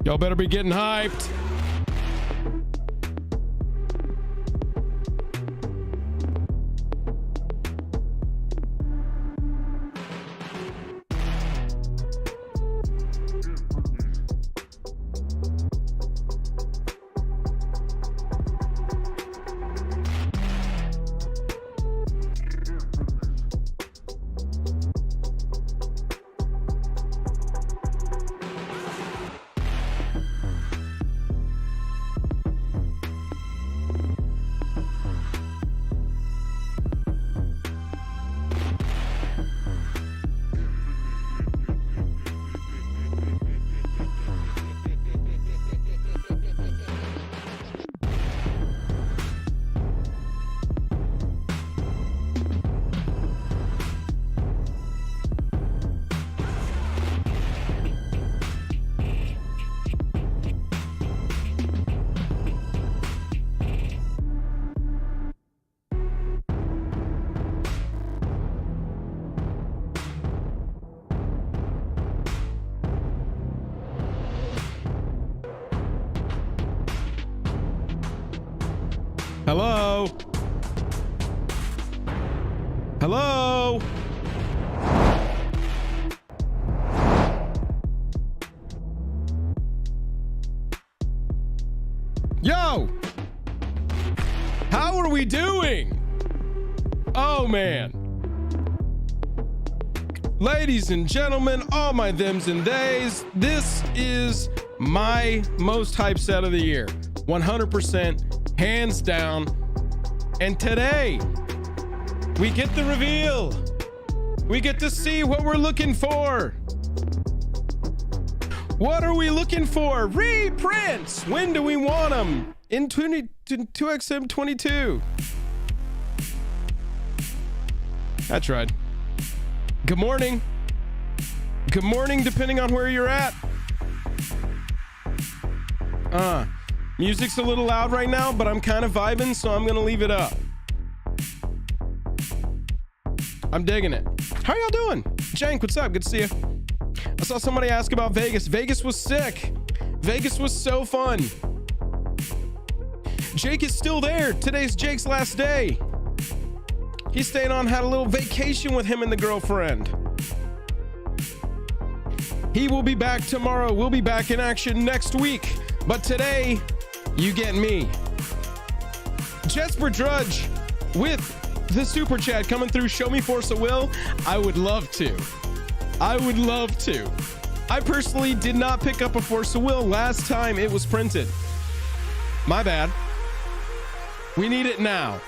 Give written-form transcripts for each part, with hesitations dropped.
Y'all better be getting hyped. Hello? Hello? Yo! How are we doing? Oh, man. Ladies and gentlemen, all my thems and theys, this is my most hyped set of the year. 100%, hands down. And today, we get the reveal. We get to see what we're looking for. What are we looking for? Reprints. When do we want them? In 2XM22. That's right. Good morning. Good morning, depending on where you're at. Music's a little loud right now, but I'm kind of vibing, so I'm gonna leave it up. I'm digging it. How y'all doing? Jank, what's up? Good to see you. I saw somebody ask about Vegas. Vegas was sick. Vegas was so fun. Jake is still there. Today's Jake's last day. He stayed on, had a little vacation with him and the girlfriend. He will be back tomorrow. We'll be back in action next week. But today, you get me. Jesper Drudge with the super chat coming through. Show me Force of Will. I would love to. I would love to. I personally did not pick up a Force of Will last time it was printed. My bad. We need it now.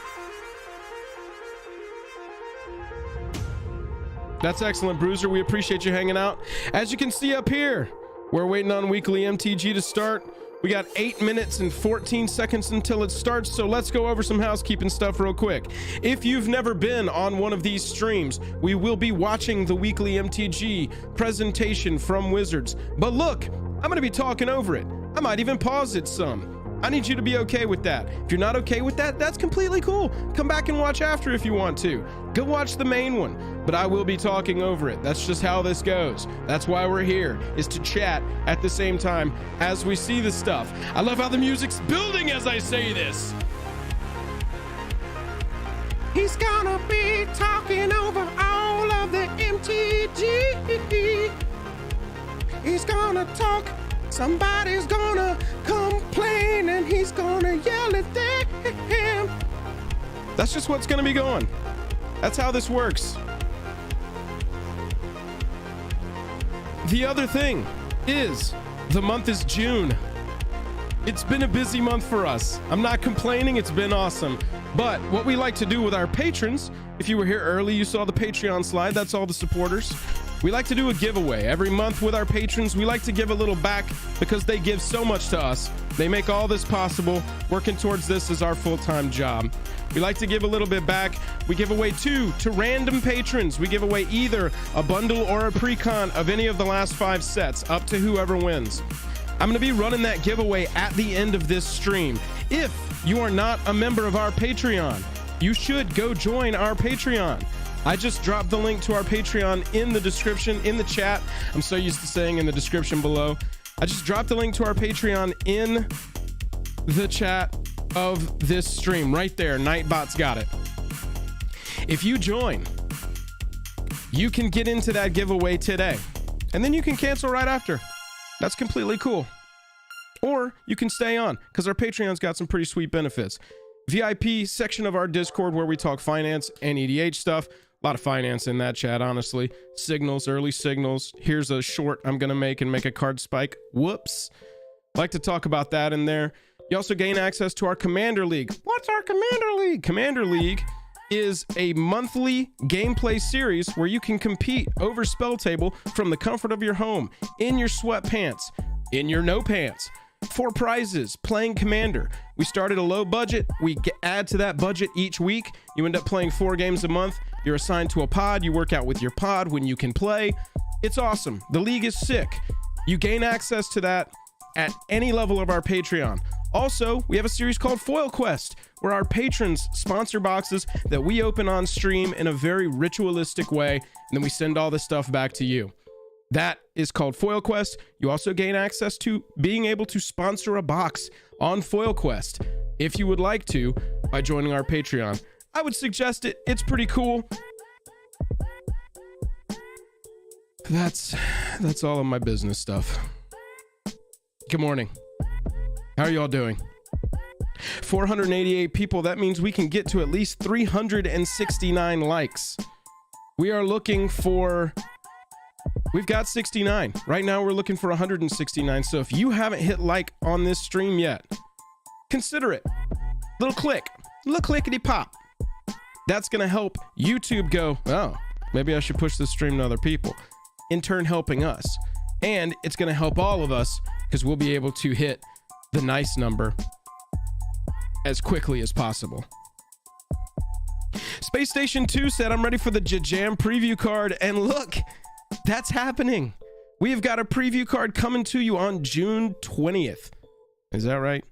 That's excellent, Bruiser. We appreciate you hanging out. As you can see up here, we're waiting on weekly MTG to start. We got 8 minutes and 14 seconds until it starts, so let's go over some housekeeping stuff real quick. If you've never been on one of these streams, we will be watching the weekly MTG presentation from Wizards. But look, I'm going to be talking over it. I might even pause it some. I need you to be okay with that. If you're not okay with that, that's completely cool. Come back and watch after if you want to. Go watch the main one, but I will be talking over it. That's just how this goes. That's why we're here, is to chat at the same time as we see the stuff. I love how the music's building as I say this. He's gonna be talking over all of the MTG. He's gonna talk. Somebody's gonna complain and he's gonna yell at them. That's just what's gonna be going. That's how this works. The other thing is the month is June. It's been a busy month for us. I'm not complaining, it's been awesome. But what we like to do with our patrons, if you were here early, you saw the Patreon slide, that's all the supporters. We like to do a giveaway every month with our patrons. We like to give a little back because they give so much to us. They make all this possible. Working towards this is our full-time job. We like to give a little bit back. We give away to random patrons. We give away either a bundle or a pre-con of any of the last 5 sets, up to whoever wins. I'm going to be running that giveaway at the end of this stream. If you are not a member of our Patreon, you should go join our Patreon. I just dropped the link to our Patreon in the description, in the chat. I'm so used to saying in the description below. I just dropped the link to our Patreon in the chat of this stream right there. Nightbot's got it. If you join, you can get into that giveaway today, and then you can cancel right after. That's completely cool. Or you can stay on, because our Patreon's got some pretty sweet benefits. VIP section of our Discord where we talk finance and EDH stuff. A lot of finance in that chat, honestly. Signals, early signals. Here's a short I'm going to make and make a card spike. Whoops. Like to talk about that in there. You also gain access to our Commander League. What's our Commander League? Commander League is a monthly gameplay series where you can compete over Spell Table from the comfort of your home, in your sweatpants, in your no pants, for prizes, playing Commander. We started a low budget. We add to that budget each week. You end up playing 4 games a month. You're assigned to a pod. You work out with your pod when you can play. It's awesome. The league is sick. You gain access to that at any level of our Patreon. Also, we have a series called Foil Quest, where our patrons sponsor boxes that we open on stream in a very ritualistic way, and then we send all this stuff back to you. That is called Foil Quest. You also gain access to being able to sponsor a box on Foil Quest if you would like to by joining our Patreon. I would suggest it. It's pretty cool. That's all of my business stuff. Good morning. How are y'all doing? 488 people. That means we can get to at least 369 likes. We are looking for... We've got 69. Right now we're looking for 169. So if you haven't hit like on this stream yet, consider it. Little click. Little clickety pop. That's going to help YouTube go, oh, maybe I should push this stream to other people. In turn helping us. And it's going to help all of us because we'll be able to hit the nice number as quickly as possible. Space Station 2 said, I'm ready for the Jam preview card. And look, that's happening. We have got a preview card coming to you on June 20th. Is that right?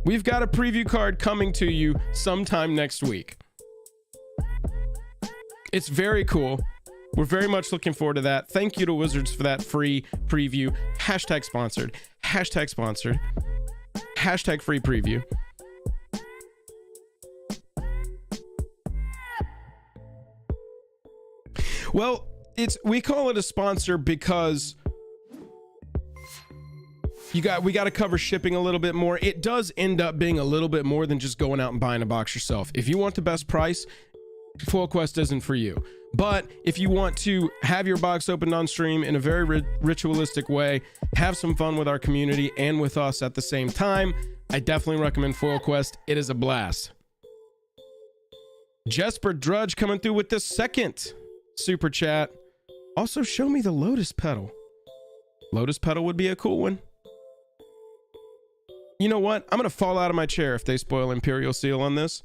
We've got a preview card coming to you sometime next week. It's very cool. We're very much looking forward to that. Thank you to Wizards for that free preview. Hashtag sponsored. Hashtag sponsored. Hashtag free preview. Well, we call it a sponsor because we got to cover shipping a little bit more. It does end up being a little bit more than just going out and buying a box yourself. If you want the best price, Foil Quest isn't for you. But if you want to have your box opened on stream in a very ritualistic way, have some fun with our community and with us at the same time, I definitely recommend Foil Quest. It is a blast. Jesper Drudge coming through with the second super chat. Also, show me the Lotus Petal. Lotus Petal would be a cool one. You know what? I'm going to fall out of my chair if they spoil Imperial Seal on this.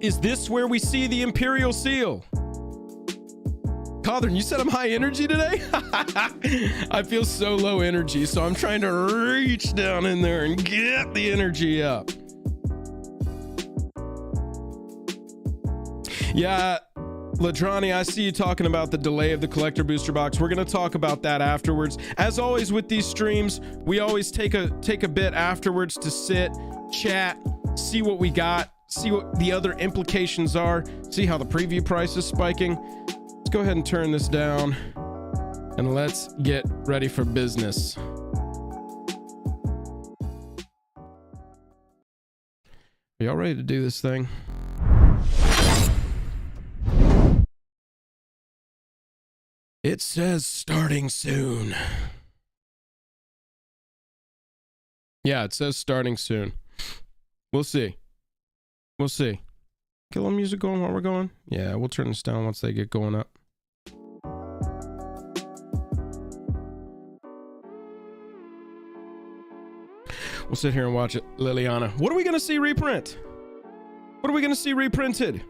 Is this where we see the Imperial Seal? Cawthorn, you said I'm high energy today? I feel so low energy, so I'm trying to reach down in there and get the energy up. Yeah, Ladrani, I see you talking about the delay of the collector booster box. We're going to talk about that afterwards. As always with these streams, we always take a bit afterwards to sit, chat, see what we got, see what the other implications are, see how the preview price is spiking. Let's go ahead and turn this down and let's get ready for business. Are y'all ready to do this thing? It says starting soon. Yeah, it says starting soon. We'll see. We'll see. Get a little music going while we're going. Yeah, we'll turn this down once they get going up. We'll sit here and watch it. Liliana, what are we going to see reprint? What are we going to see reprinted?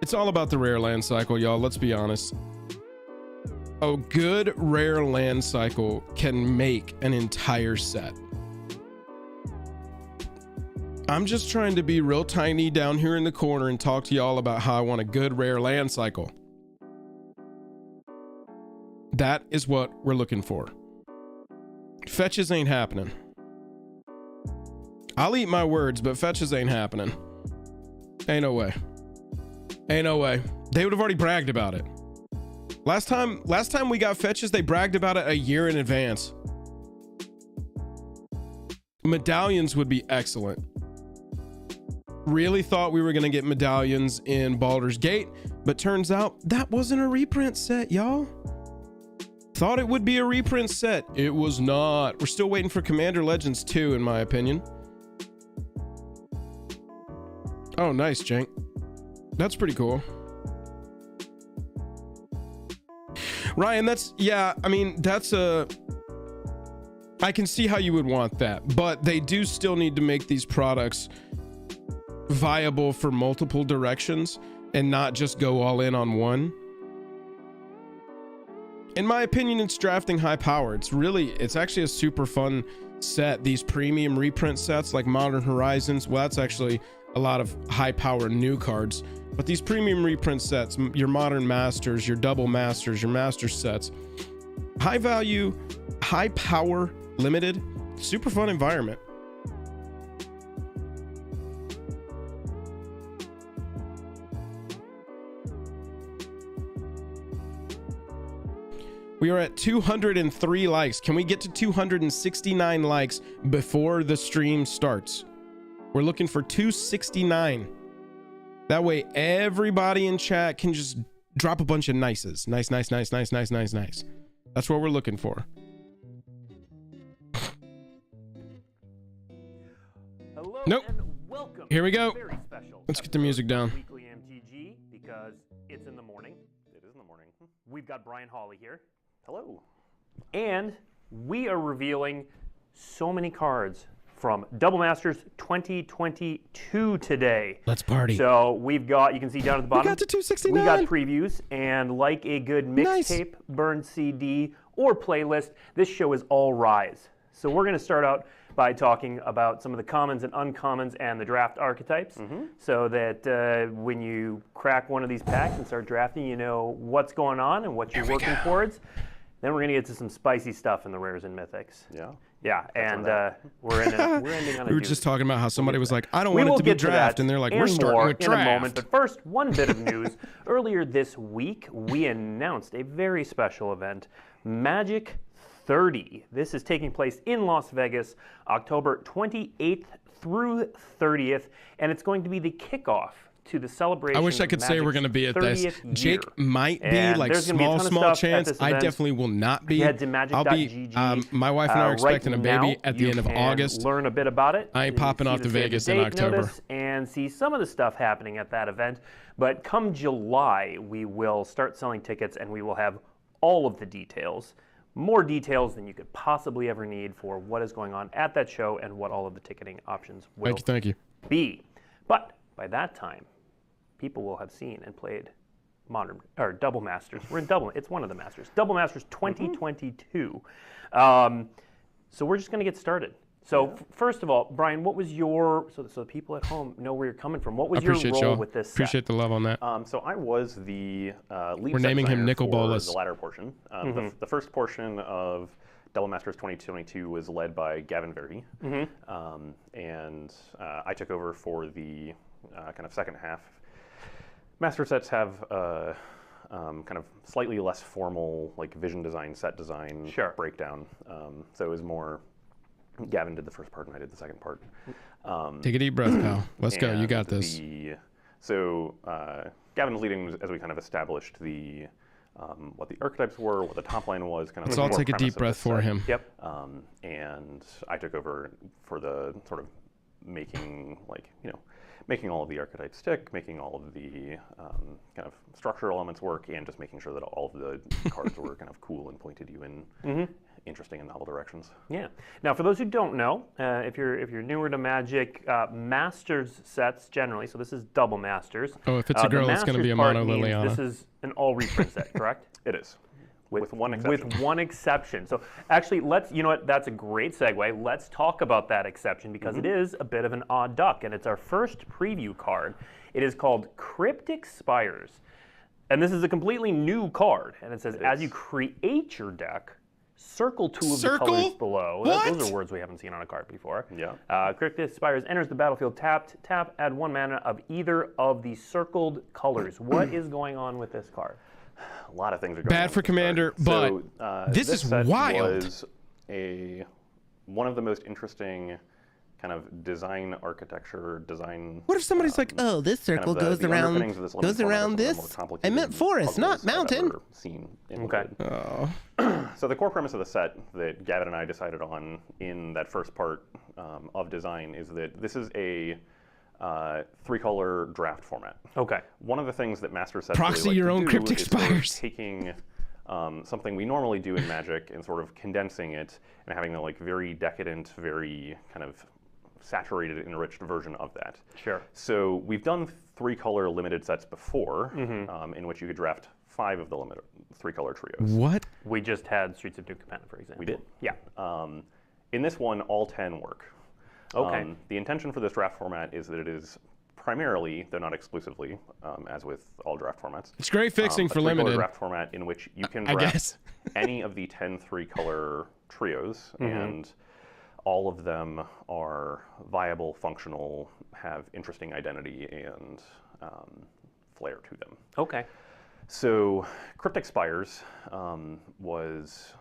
It's all about the rare land cycle, y'all. Let's be honest. A good rare land cycle can make an entire set. I'm just trying to be real tiny down here in the corner and talk to y'all about how I want a good rare land cycle. That is what we're looking for. Fetches ain't happening. I'll eat my words, but fetches ain't happening. Ain't no way. Ain't no way. They would have already bragged about it. Last time we got fetches, they bragged about it a year in advance. Medallions would be excellent. Really thought we were gonna get medallions in Baldur's Gate, but turns out that wasn't a reprint set, y'all. Thought it would be a reprint set. It was not. We're still waiting for Commander Legends 2, in my opinion. Oh, nice, Jank. That's pretty cool. Ryan, I mean, I can see how you would want that, but they do still need to make these products viable for multiple directions and not just go all in on one. In my opinion, it's drafting high power. It's actually a super fun set. These premium reprint sets like Modern Horizons, well, that's actually a lot of high power new cards. But these premium reprint sets, your Modern Masters, your Double Masters, your Master sets, high value, high power, limited, super fun environment. We are at 203 likes. Can we get to 269 likes before the stream starts? We're looking for 269. That way everybody in chat can just drop a bunch of nices. Nice, nice, nice, nice, nice, nice, nice. That's what we're looking for. Hello nope. And welcome. Here we go. Very special. Let's get the music down. Weekly MTG, because it's in the morning. It is in the morning. We've got Brian Hawley here. Hello. And we are revealing so many cards from Double Masters 2022 today. Let's party. So we've got, you can see down at the bottom, we got to 269. We got previews, and like a good mixtape, burned CD, or playlist, this show is all Rise. So we're going to start out by talking about some of the commons and uncommons and the draft archetypes, so that when you crack one of these packs and start drafting, you know what's going on and what you're working towards. Then we're going to get to some spicy stuff in the rares and mythics. Yeah. Yeah, and we're ending on a We were just talking about how somebody was like, I don't want it to be draft, and they're like, we're starting with draft. In a moment, but first, one bit of news. Earlier this week, we announced a very special event, Magic 30. This is taking place in Las Vegas, October 28th through 30th, and it's going to be the kickoff to the celebration. I wish I could say we're going to be at this. Jake might be, and like, small chance. I definitely will not be. Head to magic.gg. My wife and I are expecting a baby at the end of August. Learn a bit about it. I ain't popping off to Vegas in October. And see some of the stuff happening at that event. But come July, we will start selling tickets, and we will have all of the details. More details than you could possibly ever need for what is going on at that show and what all of the ticketing options will be. But by that time, people will have seen and played Double Masters. We're in Double. It's one of the Masters. Double Masters 2022. So we're just going to get started. So first of all, Brian, what was your, so the people at home know where you're coming from, what was your role with this set? Appreciate the love on that. So I was the lead We're naming him Nickel Bolas. The latter portion. The first portion of Double Masters 2022 was led by Gavin Verhey. And I took over for the kind of second half. Master sets have kind of slightly less formal, like vision design, set design breakdown. So it was more, Gavin did the first part and I did the second part. Take a deep breath, pal. Let's go. You got this. So Gavin's leading as we kind of established the what the archetypes were, what the top line was. Kind of. Let's all take a deep breath for him. Yep. And I took over for the sort of making, like, making all of the archetypes stick, making all of the kind of structural elements work, and just making sure that all of the cards were kind of cool and pointed you in interesting and novel directions. Yeah. Now, for those who don't know, if you're newer to Magic, Masters sets generally, so this is Double Masters. Oh, if it's a girl, it's going to be a Mono Liliana. This is an all reprint set, correct? It is. With one exception. With one exception. So actually, you know what, that's a great segue. Let's talk about that exception, because it is a bit of an odd duck, and it's our first preview card. It is called Cryptic Spires. And this is a completely new card. And it says, as you create your deck, circle 2 of the colors below. What? Those are words we haven't seen on a card before. Yeah. Cryptic Spires enters the battlefield tapped. Tap, add 1 mana of either of the circled colors. What is going on with this card? A lot of things are going on. Bad for with this Commander, card. but So, this is set wild. Was one of the most interesting kind of design architecture, What if somebody's like, oh, this circle kind of goes around underpinnings of this limited format are some of the more this? I complicated meant forest, not puzzles I've mountain. ever seen in Okay. Limited. Oh. So the core premise of the set that Gavin and I decided on in that first part of design is that this is a 3-color draft format. Okay. One of the things that Master sets Proxy really your like own to do Cryptic is sort of Spires. taking something we normally do in Magic and sort of condensing it and having a like very decadent, very kind of saturated, enriched version of that. Sure. So we've done 3-color limited sets before, in which you could draft 5 of the limited 3-color trios. What? We just had Streets of New Capenna, for example. We did. Yeah. In this one, all 10 work. Okay. The intention for this draft format is that it is primarily, though not exclusively, as with all draft formats, It's great fixing a for 3-color limited. draft format in which you can I draft guess. any of the 10 3-color trios, and all of them are viable, functional, have interesting identity and flair to them. Okay. So Cryptic Spires was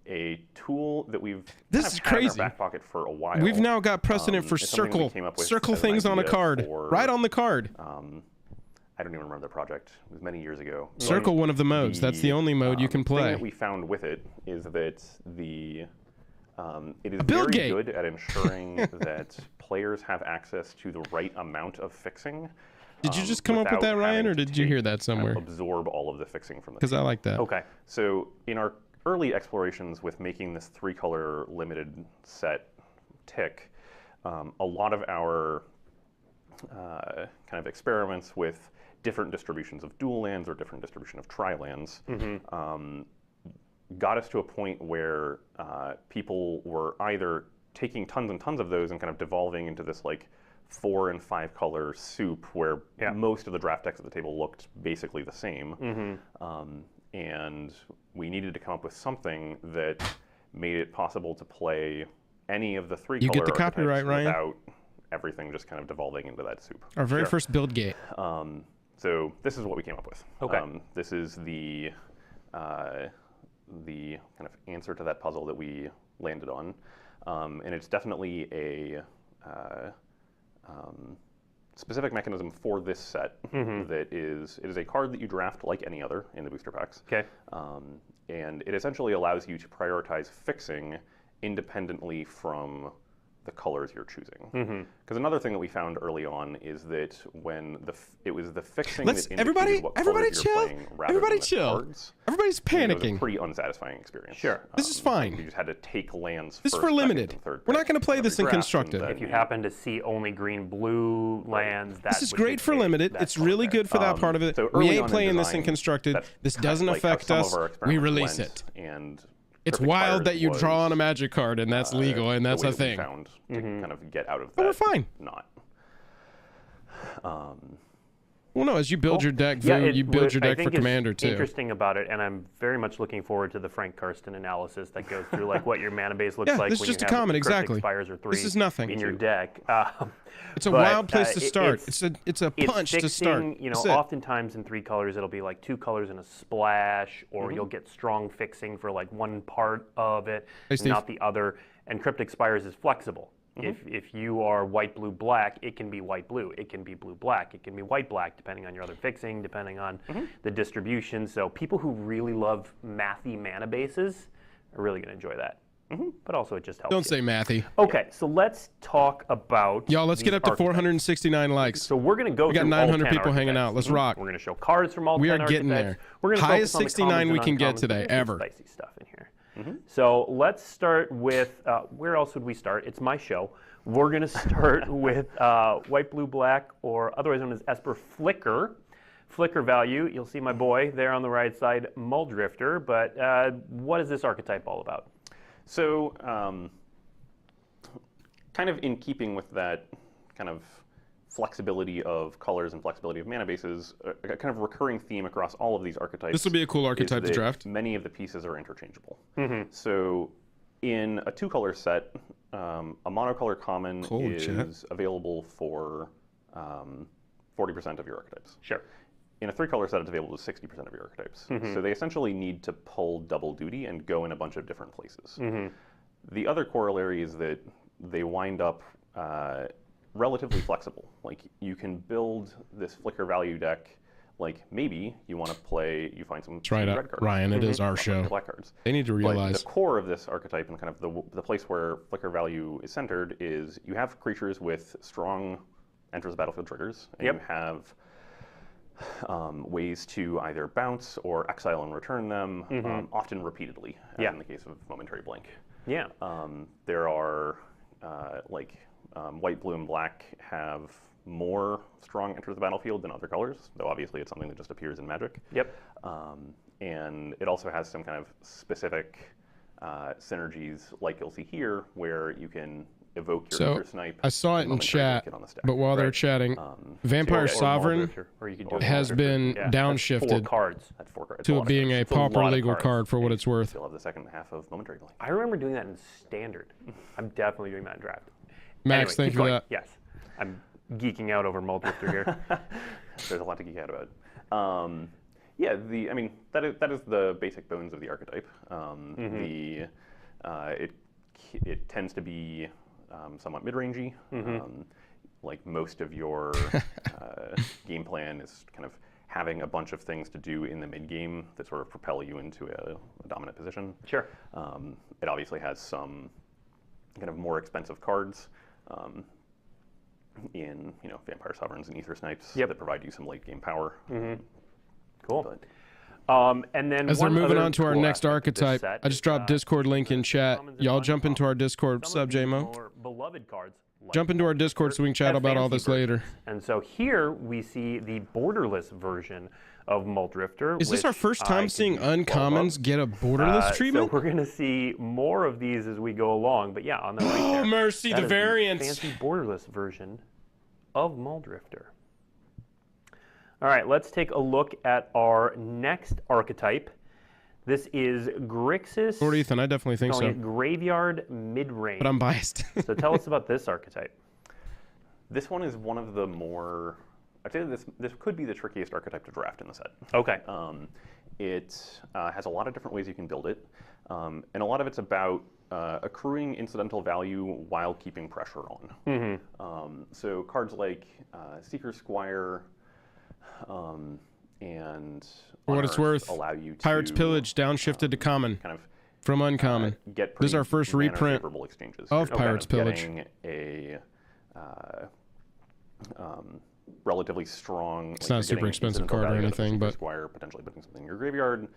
a tool that we've This kind is of had in crazy. our back pocket for a while. We've now got precedent for it's something we circle came up with circle as an things on a idea card, for, right on the card. I don't even remember the project. It was many years ago. Circle one of the modes. That's the only mode you can thing play. that we found with it is that it is build very gate. good at ensuring that players have access to the right amount of fixing. Did you just come up with without that, Ryan, having or to did you hear that kind of somewhere? absorb all of the fixing from the Because I like that. Okay. So in our early explorations with making this 3-color limited set tick, a lot of our kind of experiments with different distributions of dual lands or different distribution of tri-lands got us to a point where people were either taking tons and tons of those and kind of devolving into this like 4 and 5 color soup where most of the draft decks at the table looked basically the same. And we needed to come up with something that made it possible to play any of the 3-color You get the archetypes copyright, Ryan. without everything just kind of devolving into that soup. Our very first build gate. So this is what we came up with. Okay. This is the kind of answer to that puzzle that we landed on. And it's definitely a specific mechanism for this set that is, it is a card that you draft like any other in the booster packs. Okay. And it essentially allows you to prioritize fixing independently from the colors you're choosing. Because another thing that we found early on is that when it was the fixing that indicated what colors you're playing rather than the cards, Everybody's it was a panicking. pretty unsatisfying experience. Sure. This is fine. You just had to take lands This is first, for second, limited. and third We're not pick going to play every this in draft, and constructed. then If you happen to see only green-blue lands, that This is would great for dictate limited. that It's really color. good for that part of it. So We early ain't on in playing this in design, constructed. that's This kind of doesn't like how affect some of us. our We experiments release went, it. And It's Cryptic wild Spires that you draw was, on a magic card and that's legal and that's the way a that we thing. found to kind of get out of that. But we're fine. Not. Well, no, as you build your deck, Yeah, you build your I deck for think Commander it's too. interesting about it, and I'm very much looking forward to the Frank Karsten analysis that goes through like what your mana base looks Yeah, like this is when just you a have comment, Cryptic exactly. Spires or 3 This is nothing. in your deck. It's a but, wild place to start. it's It's a punch fixing, to start. You know, That's it. oftentimes in 3 colors it'll be like 2 colors and a splash, or you'll get strong fixing for like one part of it, Hey, Steve. not the other. And Cryptic Spires is flexible. If you are white, blue, black, it can be white, blue. It can be blue, black. It can be white, black, depending on your other fixing, depending on the distribution. So people who really love mathy mana bases are really going to enjoy that. But also it just helps. Don't say mathy. Okay, so let's talk about Y'all, let's get these up to archetypes. 469 likes. So we're going to go We got through 900 all 10 people hanging archetypes. out. Let's rock. We're going to show cards from all We 10 are getting archetypes. there. We're going to Highest focus on the 69 commons we and can get uncommons, today, but there's ever. some spicy stuff in here. So let's start with, where else would we start? It's my show. We're going to start with white, blue, black, or otherwise known as Esper Flicker. Flicker value, you'll see my boy there on the right side, Mult Drifter. But what is this archetype all about? So, kind of in keeping with that kind of flexibility of colors and flexibility of mana bases, a kind of recurring theme across all of these archetypes. This will be a cool archetype is to that draft. Many of the pieces are interchangeable. So in a 2-color set, a monocolor common is available for 40% of your archetypes. Sure. In a 3-color set, it's available to 60% of your archetypes. So they essentially need to pull double duty and go in a bunch of different places. The other corollary is that they wind up relatively flexible. Like, you can build this flicker value deck. Like, maybe you want to play, you find some Right red up, cards. Ryan. It is our show. Black cards. They need to But realize. the core of this archetype and kind of the place where flicker value is centered is you have creatures with strong enters the battlefield triggers, and you have ways to either bounce or exile and return them, often repeatedly, as in the case of Momentary Blink. Yeah. There are, white, blue, and black have more strong enter the battlefield than other colors, though obviously it's something that just appears in Magic. Yep. And it also has some kind of specific synergies, like you'll see here, where you can evoke your Ether Snipe. I saw it in chat, but while they're chatting, Vampire Sovereign has been downshifted to being a pauper legal card for what it's worth. Still have the second half of Momentary Blink. I remember doing that in Standard. I'm definitely doing that in Draft. Max, thank you for that. Yes. I'm geeking out over Mult Drifter here. There's a lot to geek out about. Yeah, that is the basic bones of the archetype. It tends to be somewhat mid-rangey. Like most of your game plan is kind of having a bunch of things to do in the mid-game that sort of propel you into a dominant position. Sure. It obviously has some kind of more expensive cards in Vampire Sovereigns and Ether Snipes that provide you some late-game power. Cool. But, and then as they're moving on to our next archetype, I just dropped Discord link in chat. Y'all jump into our Discord. Sub JMO. Beloved cards. Jump into our Discord so we can chat about all this later. And so here we see the borderless version of Mult Drifter. Is this our first time seeing uncommons get a borderless treatment? So we're going to see more of these as we go along. But yeah, on the right there. Oh, mercy, the variants. Fancy borderless version of Mult Drifter. All right, let's take a look at our next archetype. This is Grixis. Lord Ethan, I definitely think so. Graveyard Midrange. But I'm biased. So tell us about this archetype. This one is one of the more, I'd say this could be the trickiest archetype to draft in the set. Okay. It has a lot of different ways you can build it, and a lot of it's about accruing incidental value while keeping pressure on. So cards like Seeker Squire, and for what it's worth, allow you to Pirate's Pillage downshifted to common kind of from uncommon. Get this is our first reprint of Pirate's Pillage. A relatively strong. It's not a super expensive card or anything, but Squire potentially putting something in your graveyard.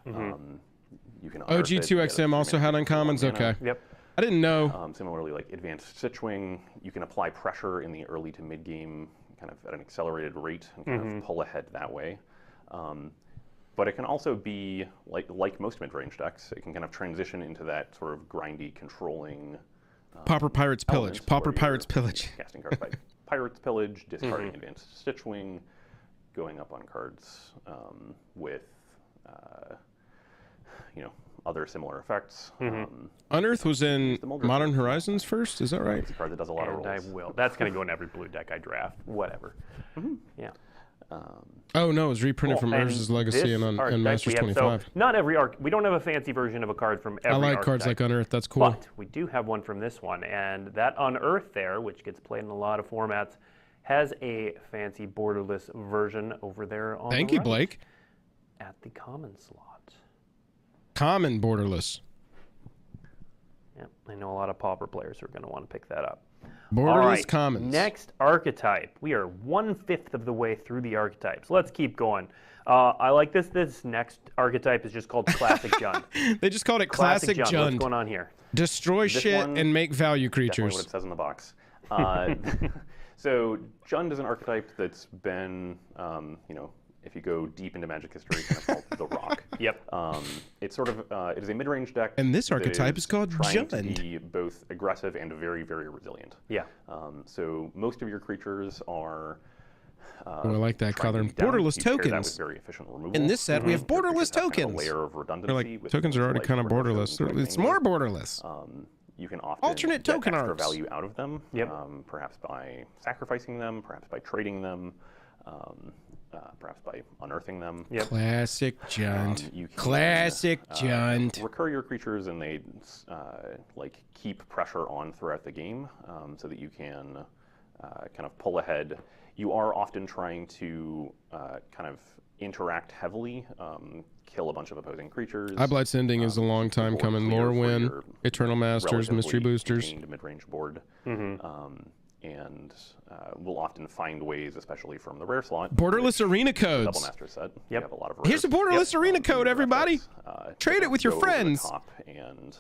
You can OG2XM also had uncommons. Okay. Yep. I didn't know. Similarly, like Advanced Stitchwing, you can apply pressure in the early to mid game, kind of at an accelerated rate, and kind of pull ahead that way. But it can also be, like most mid-range decks, it can kind of transition into that sort of grindy, controlling... Pauper Pirate's Pillage. Pauper Pirate's Pillage. Casting cards by Pirate's Pillage, discarding Advanced Stitchwing, going up on cards with, other similar effects. Unearth was in Modern Horizons first, is that right? It's a card that does a lot of rolls. I will. That's going to go in every blue deck I draft. Whatever. Yeah. Oh no, it was reprinted from Urza's Legacy and Masters 25. So not every we don't have a fancy version of a card from every I like archetype, cards like Unearth, that's cool. But we do have one from this one, and that Unearth there, which gets played in a lot of formats, has a fancy borderless version over there on Thank the you, right, Blake. at the common slot. Common borderless. Yeah, I know a lot of pauper players who are going to want to pick that up. Borderless commons. Next archetype. We are 1/5 of the way through the archetypes. Let's keep going. I like this. This next archetype is just called Classic Jund. They just called it Classic Jund. What's going on here? Destroy shit and make value creatures. Definitely what it says in the box. So Jund is an archetype that's been, if you go deep into Magic history, kind of called the Rock. Yep. It's sort of it is a mid-range deck. And this archetype is called trying to Jund. be both aggressive and very, very resilient. Yeah. So most of your creatures are. I like that color. trying to be down. Borderless You pair that with tokens. very efficient removal. In this set, we have Your borderless creatures have kind of tokens. a layer of They're redundancy. like, with tokens are already like kind of redemption borderless. and It's things. more borderless. You can often Alternate get token extra arts. value out of them. Yep. Perhaps by sacrificing them, perhaps by trading them, perhaps by unearthing them. Yep. Classic Jund. You can, Classic Jund. recur your creatures and they like keep pressure on throughout the game, so that you can kind of pull ahead. You are often trying to kind of interact heavily, kill a bunch of opposing creatures. Eyeblight Ending is a long time or coming. clear for Lorewyn, your Eternal Masters, Mystery relatively Boosters. contained mid-range board. And we'll often find ways, especially from the rare slot. Borderless arena Double codes. Master set. You Yep. have a lot of Here's a rares. borderless arena code, everybody. Trade it with your go over the friends. top and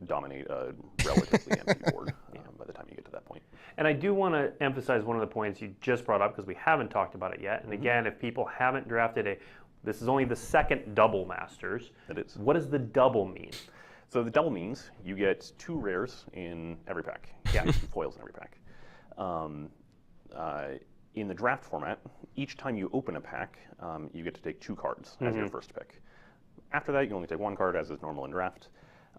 dominate a relatively empty board by the time you get to that point. And I do want to emphasize one of the points you just brought up because we haven't talked about it yet. And again, if people haven't drafted this is only the second double Masters. It is. What does the double mean? So the double means you get 2 rares in every pack. Yeah, 2 foils in every pack. In the draft format, each time you open a pack, you get to take 2 cards as your first pick. After that, you only take 1 card, as is normal in draft.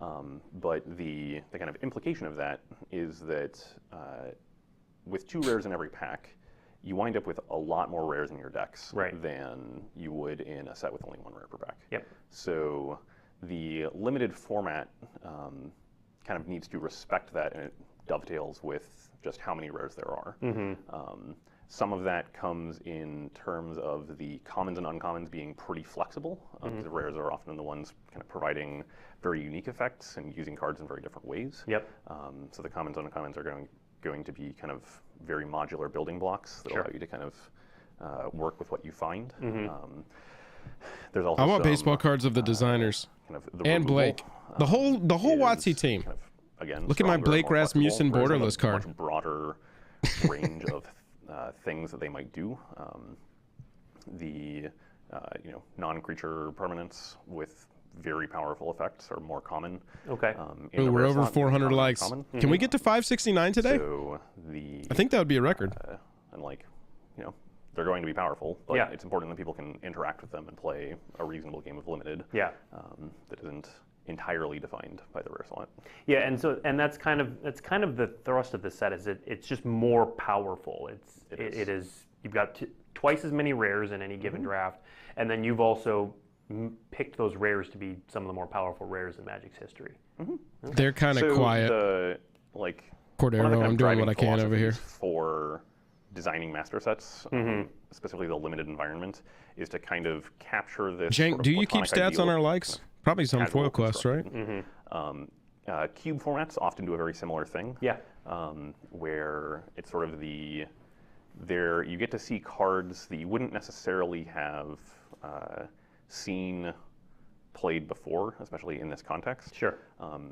But the kind of implication of that is that with 2 rares in every pack, you wind up with a lot more rares in your decks than you would in a set with only 1 rare per pack. Yep. So the limited format kind of needs to respect that, and it dovetails with just how many rares there are. Some of that comes in terms of the commons and uncommons being pretty flexible. The rares are often the ones kind of providing very unique effects and using cards in very different ways. Yep. So the commons and uncommons are going to be kind of very modular building blocks that allow you to kind of work with what you find. There's also I want some, baseball cards of the designers kind of the and removal, Blake. The whole is WotC team. kind of, again, Look at my stronger, Blake more flexible. Rasmussen Rares have borderless a card. Much broader range of things that they might do. The non-creature permanents with very powerful effects are more common. Okay. In Ooh, the we're rare over slot, 400 common, likes. uncommon. Can we get to 569 today? So I think that would be a record. and they're going to be powerful, but Yeah. it's important that people can interact with them and play a reasonable game of limited. Yeah. That isn't entirely defined by the rare slot. Yeah, and that's kind of the thrust of the set is it's just more powerful. It is you've got twice as many rares in any given draft, and then you've also picked those rares to be some of the more powerful rares in Magic's history. They're kind of So quiet. the, like, Cordero, one of the kind I'm of doing driving what I can over here. philosophies for designing master sets, specifically the limited environment, is to kind of capture this. Jank, sort of do you keep platonic stats ideal on our of likes? kind of Probably some casual foil quests, right? Cube formats often do a very similar thing. Yeah. Where it's sort of you get to see cards that you wouldn't necessarily have seen played before, especially in this context. Sure.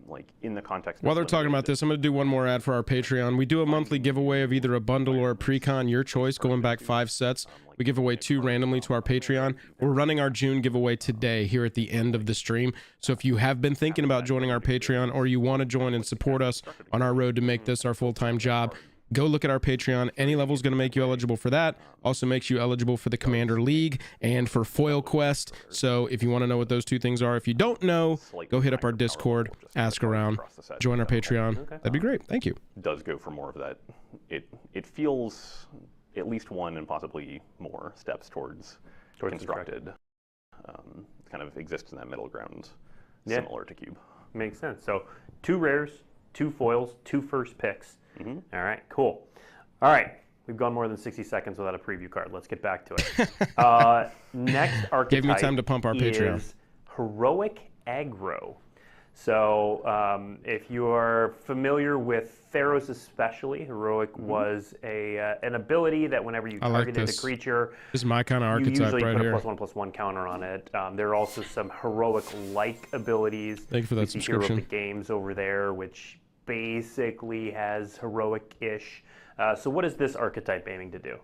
Like in the context. While of they're talking limited, about this, I'm going to do one more ad for our Patreon. We do a monthly giveaway of either a bundle or a pre-con, your choice, going back 5 sets. We give away 2 randomly to our Patreon. We're running our June giveaway today here at the end of the stream. So if you have been thinking about joining our Patreon or you want to join and support us on our road to make this our full-time job, go look at our Patreon. Any level is going to make you eligible for that. Also makes you eligible for the Commander League and for Foil Quest. So if you want to know what those 2 things are, if you don't know, go hit up our Discord, ask around, join our Patreon. That'd be great. Thank you. does go for more of that. It feels at least one and possibly more steps towards constructed. Kind of exists in that middle ground, similar to Cube. Makes sense. So 2 rares, 2 foils, 2 first picks. All right, cool. All right, we've gone more than 60 seconds without a preview card. Let's get back to it. Next archetype Gave me time to pump our Patreon. is Heroic Aggro. So if you are familiar with Pharaohs especially, Heroic was an ability that whenever you I like targeted a this. creature, This is my kind of you archetype usually right put here. a +1/+1 counter on it. There are also some Heroic-like abilities. Thank you for that We see Hero of subscription. the Games over there, which basically has Heroic-ish. So what is this archetype aiming to do?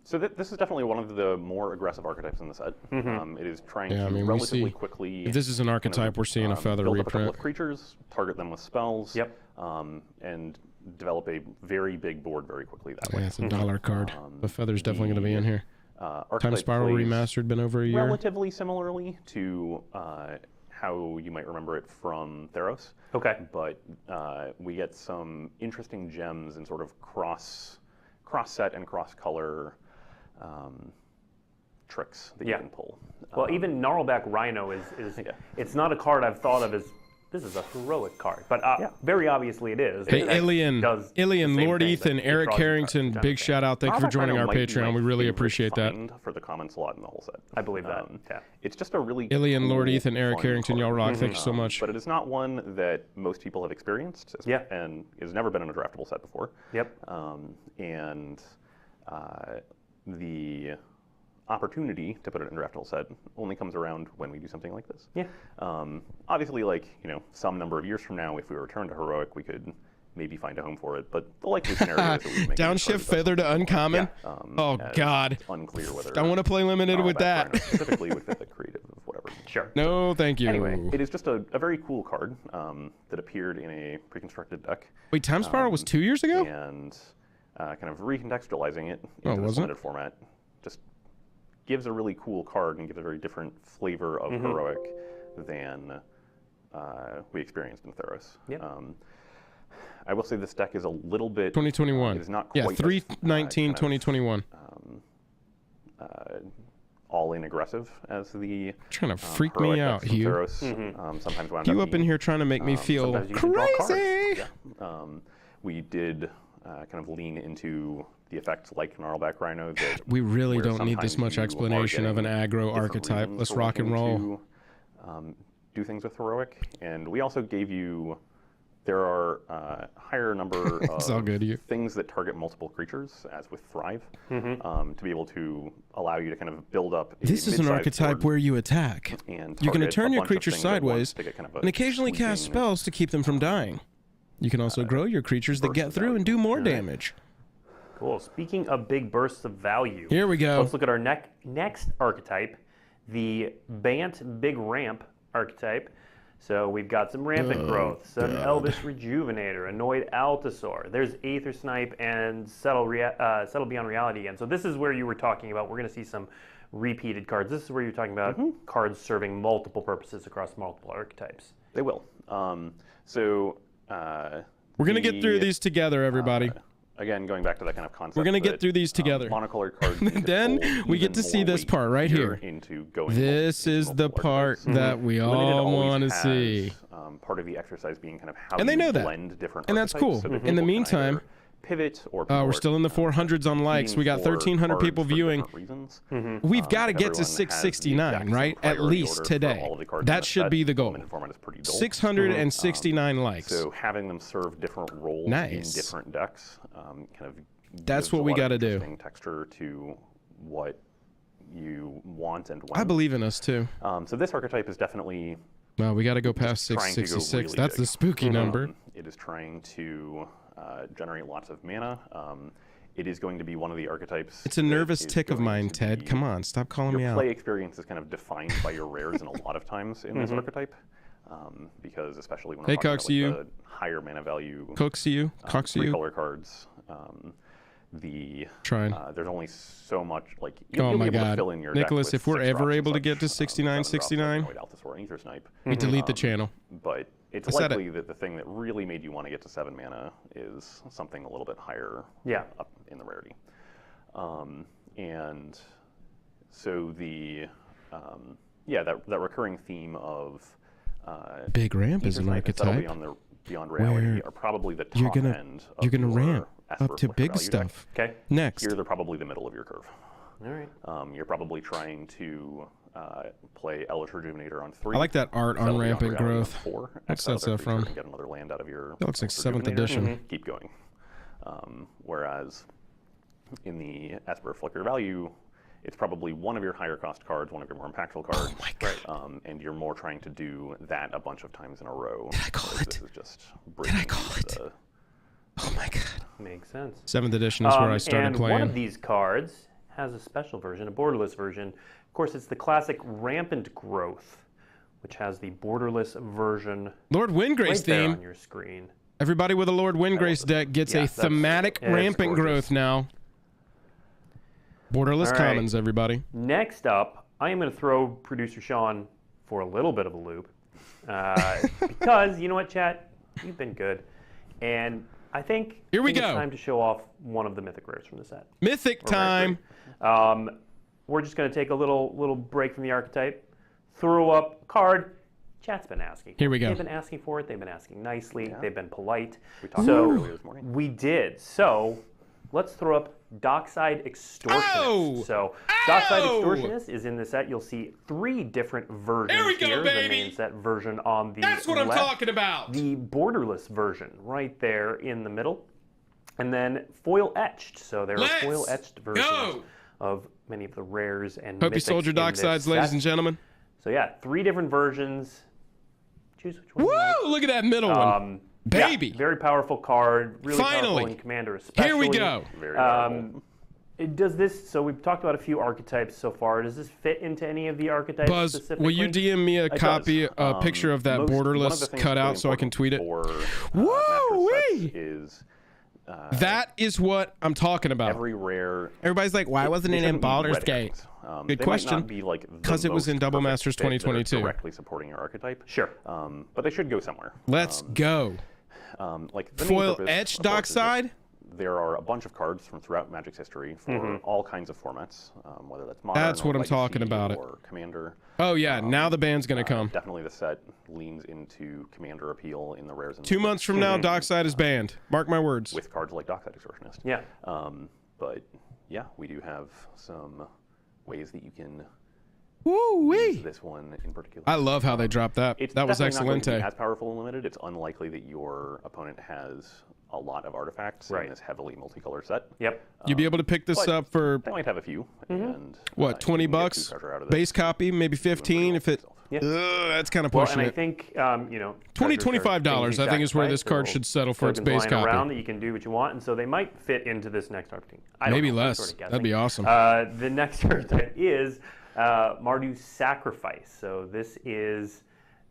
So this is definitely one of the more aggressive archetypes in the set. It is trying to relatively quickly. If this is an archetype, we're seeing a feather build up a couple reprint. of creatures, target them with spells. And develop a very big board very quickly that way. Yeah, it's a dollar card. The feather's definitely going to be in here. Time Archetype Spiral plays Remastered, been over a year. relatively similarly to how you might remember it from Theros. Okay. But we get some interesting gems and sort of cross set and cross color tricks that you can pull. Well, even Gnarlback Rhino is it's not a card I've thought of as this is a heroic card, but very obviously it is. Hey, Alien, Lord thing Ethan, that Eric draws you Harrington, cards. big shout out. Thank you for joining our Patreon. We really appreciate that. For the common slot in the whole set. I believe that. Yeah. It's just a really Alien, Lord cool, Ethan, Eric fun Harrington, y'all card. rock. Thank you so much. But it is not one that most people have experienced. Yeah. And has never been in a draftable set before. Yep. The opportunity to put it in a draftable set only comes around when we do something like this. Yeah. Obviously, some number of years from now, if we return to Heroic, we could maybe find a home for it. But the likely scenario is that we make Downshift Feather to Uncommon? Oh, God. It's unclear whether I want to play Limited with that. Rhino specifically would fit the creative of whatever. Sure. No, thank you. Anyway, it is just a very cool card that appeared in a pre-constructed deck. Wait, Time Spiral was 2 years ago? And kind of recontextualizing it Oh, into was this it? limited format just gives a really cool card and gives a very different flavor of Heroic than we experienced in Theros. Yeah. I will say this deck is a little bit 2021. It is not Yeah, quite 3/19/2021. all-in aggressive as the Trying to freak Heroic me out, decks in Hugh. Theros, sometimes wound You up up in being. here trying to make me feel Sometimes you can draw cards. crazy. Yeah. We did kind of lean into the effects like Gnarlback Rhino. That We really where don't need this sometimes much you are explanation of an getting aggro different archetype. reasons Let's for rock and wanting roll. to, do things with Heroic, and we also gave you. There are a higher number It's all of good, you. things that target multiple creatures, as with Thrive, to be able to allow you to kind of build up. This is an archetype where you attack. and You're going to target turn a your bunch of creatures things at once sideways to get kind of a and occasionally cast sweeping spells to keep them from dying. You can also grow your creatures that get through and do more damage. Cool. Speaking of big bursts of value, Here we go. let's look at our next archetype, the Bant Big Ramp archetype. So we've got some Rampant Growth, some Elvish Rejuvenator, Annoyed Altasaur. There's Aether Snipe and Settle Beyond Reality again. So this is where you were talking about, we're going to see some repeated cards. This is where you're talking about cards serving multiple purposes across multiple archetypes. They will. We're going to get through these together, everybody. Again, going back to that kind of concept. We're going to get that, through these together. Monocolored cards. need to Then pull we get even to see more this weight part right here. Into going This is the multiple part archetypes. that we Limited all always want to has, see. Part of the exercise being kind of how And they you know that. blend different And that's archetypes cool. so that In the people can meantime, either pivot or we're still in the 400s on likes. We got 1,300 people viewing. We've got to get to 669, right? At least today. That should be the goal. 669 likes. So having them serve different roles Nice. in different decks, kind of. That's gives what a we lot of gotta do. interesting texture to what you want and when. I believe in us too. So this archetype is definitely. Well, we got to go past trying to go 666. really That's big. the spooky number. It is trying to generate lots of mana. It is going to be one of the archetypes. It's a that nervous is tick of going mine, to Ted. be- Come on, stop calling me Your out. play experience is kind of defined by your rares in a lot of times in this archetype, because especially when we're Hey, talking about Coxie, like, the higher mana value Cooks you, Cocks you. 3-color cards. Trying. There's only so much like Oh you'll my be able to God. fill in your Nicholas, deck with if we're 6 ever drops and able to such, get to 7 drops, 69, like Annoyed Altasaur and Aether Snipe. We delete the channel. But it's I said likely that the thing that really made you want to get to 7 mana is something a little bit higher up in the rarity. And so the that recurring theme of Big Ramp is Aether an Snipe and Settle archetype. Beyond reality where are probably the top you're gonna- end of you're gonna your ramp Esper up to Afflictor big value deck. stuff. Okay. Next. Here they're probably the middle of your curve. All right. You're probably trying to play Elvish Rejuvenator on 3. I like that art on Settle Beyond Rampant Reality on Growth. 4. What's exile that their stuff creature from? and get another land out of your That looks like 7th Rejuvenator. edition. Keep going. Whereas in the Esper Afflictor value, it's probably one of your higher cost cards, one of your more impactful cards. Oh my God. And you're more trying to do that a bunch of times in a row. Did I call whereas it? This is just Did I breaking call it? Oh my god. Makes sense. 7th edition is where I started and playing. one of these cards has a special version, a borderless version. Of course, it's the classic Rampant Growth, which has the borderless version Lord Windgrace right there theme. on your screen. Everybody with a Lord Windgrace deck gets a thematic Rampant Growth now. Borderless commons, everybody. Next up, I am going to throw producer Sean for a little bit of a loop. Because, you know what, chat? You've been good. And I think, it's time to show off one of the mythic rares from the set. Mythic time. We're just going to take a little break from the archetype, throw up a card. Chat's been asking. Here we go. They've been asking for it. They've been asking nicely. Yeah. They've been polite. We talked about it earlier this morning. We did. So let's throw up Dockside Extortionist. So Dockside Extortionist is in the set. You'll see 3 different versions here. Baby. The main set version on the That's what left, I'm talking about. The borderless version right there in the middle. And then foil etched. So there are foil etched versions of many of the rares and Hope you mythics sold your Docksides, ladies and gentlemen. So yeah, 3 different versions. Choose which one. Woo! Look at that middle one. Baby. Yeah, very powerful card. Really powerful in Commander especially. Here we go. Very powerful. Does this, so we've talked about a few archetypes so far. Does this fit into any of the archetypes Buzz, specifically? will you DM me a picture of that borderless cutout so I can tweet it? Woo-wee! That is what I'm talking about. Every rare. Everybody's like, why wasn't it in Baldur's Gate? Good question. Because it was in Double Masters 2022. Directly supporting your archetype. Sure. But they should go somewhere. Let's go. Like the foil etched Dockside. There are a bunch of cards from throughout Magic's history for all kinds of formats, whether that's modern, that's what I'm talking about. Or Commander. Oh yeah, now the band's gonna come. Definitely, the set leans into Commander appeal in the rares. And 2 months from now, Dockside is banned. Mark my words. With cards like Dockside Extortionist. Yeah. But yeah, we do have some ways that you can use this one in particular. I love how they dropped that. That was excellent. Not as powerful and limited. It's unlikely that your opponent has a lot of artifacts in this heavily multicolor set. Yep. You'll be able to pick this up for. They might have a few. And what, $20 base copy, maybe 15 if it. That's kind of pushing and it. I think you know, $25 I think is where this card should settle for its base copy. Around that you can do what you want, and so they might fit into this next archetype. Maybe less. That'd be awesome. The next archetype is Mardu Sacrifice. So this is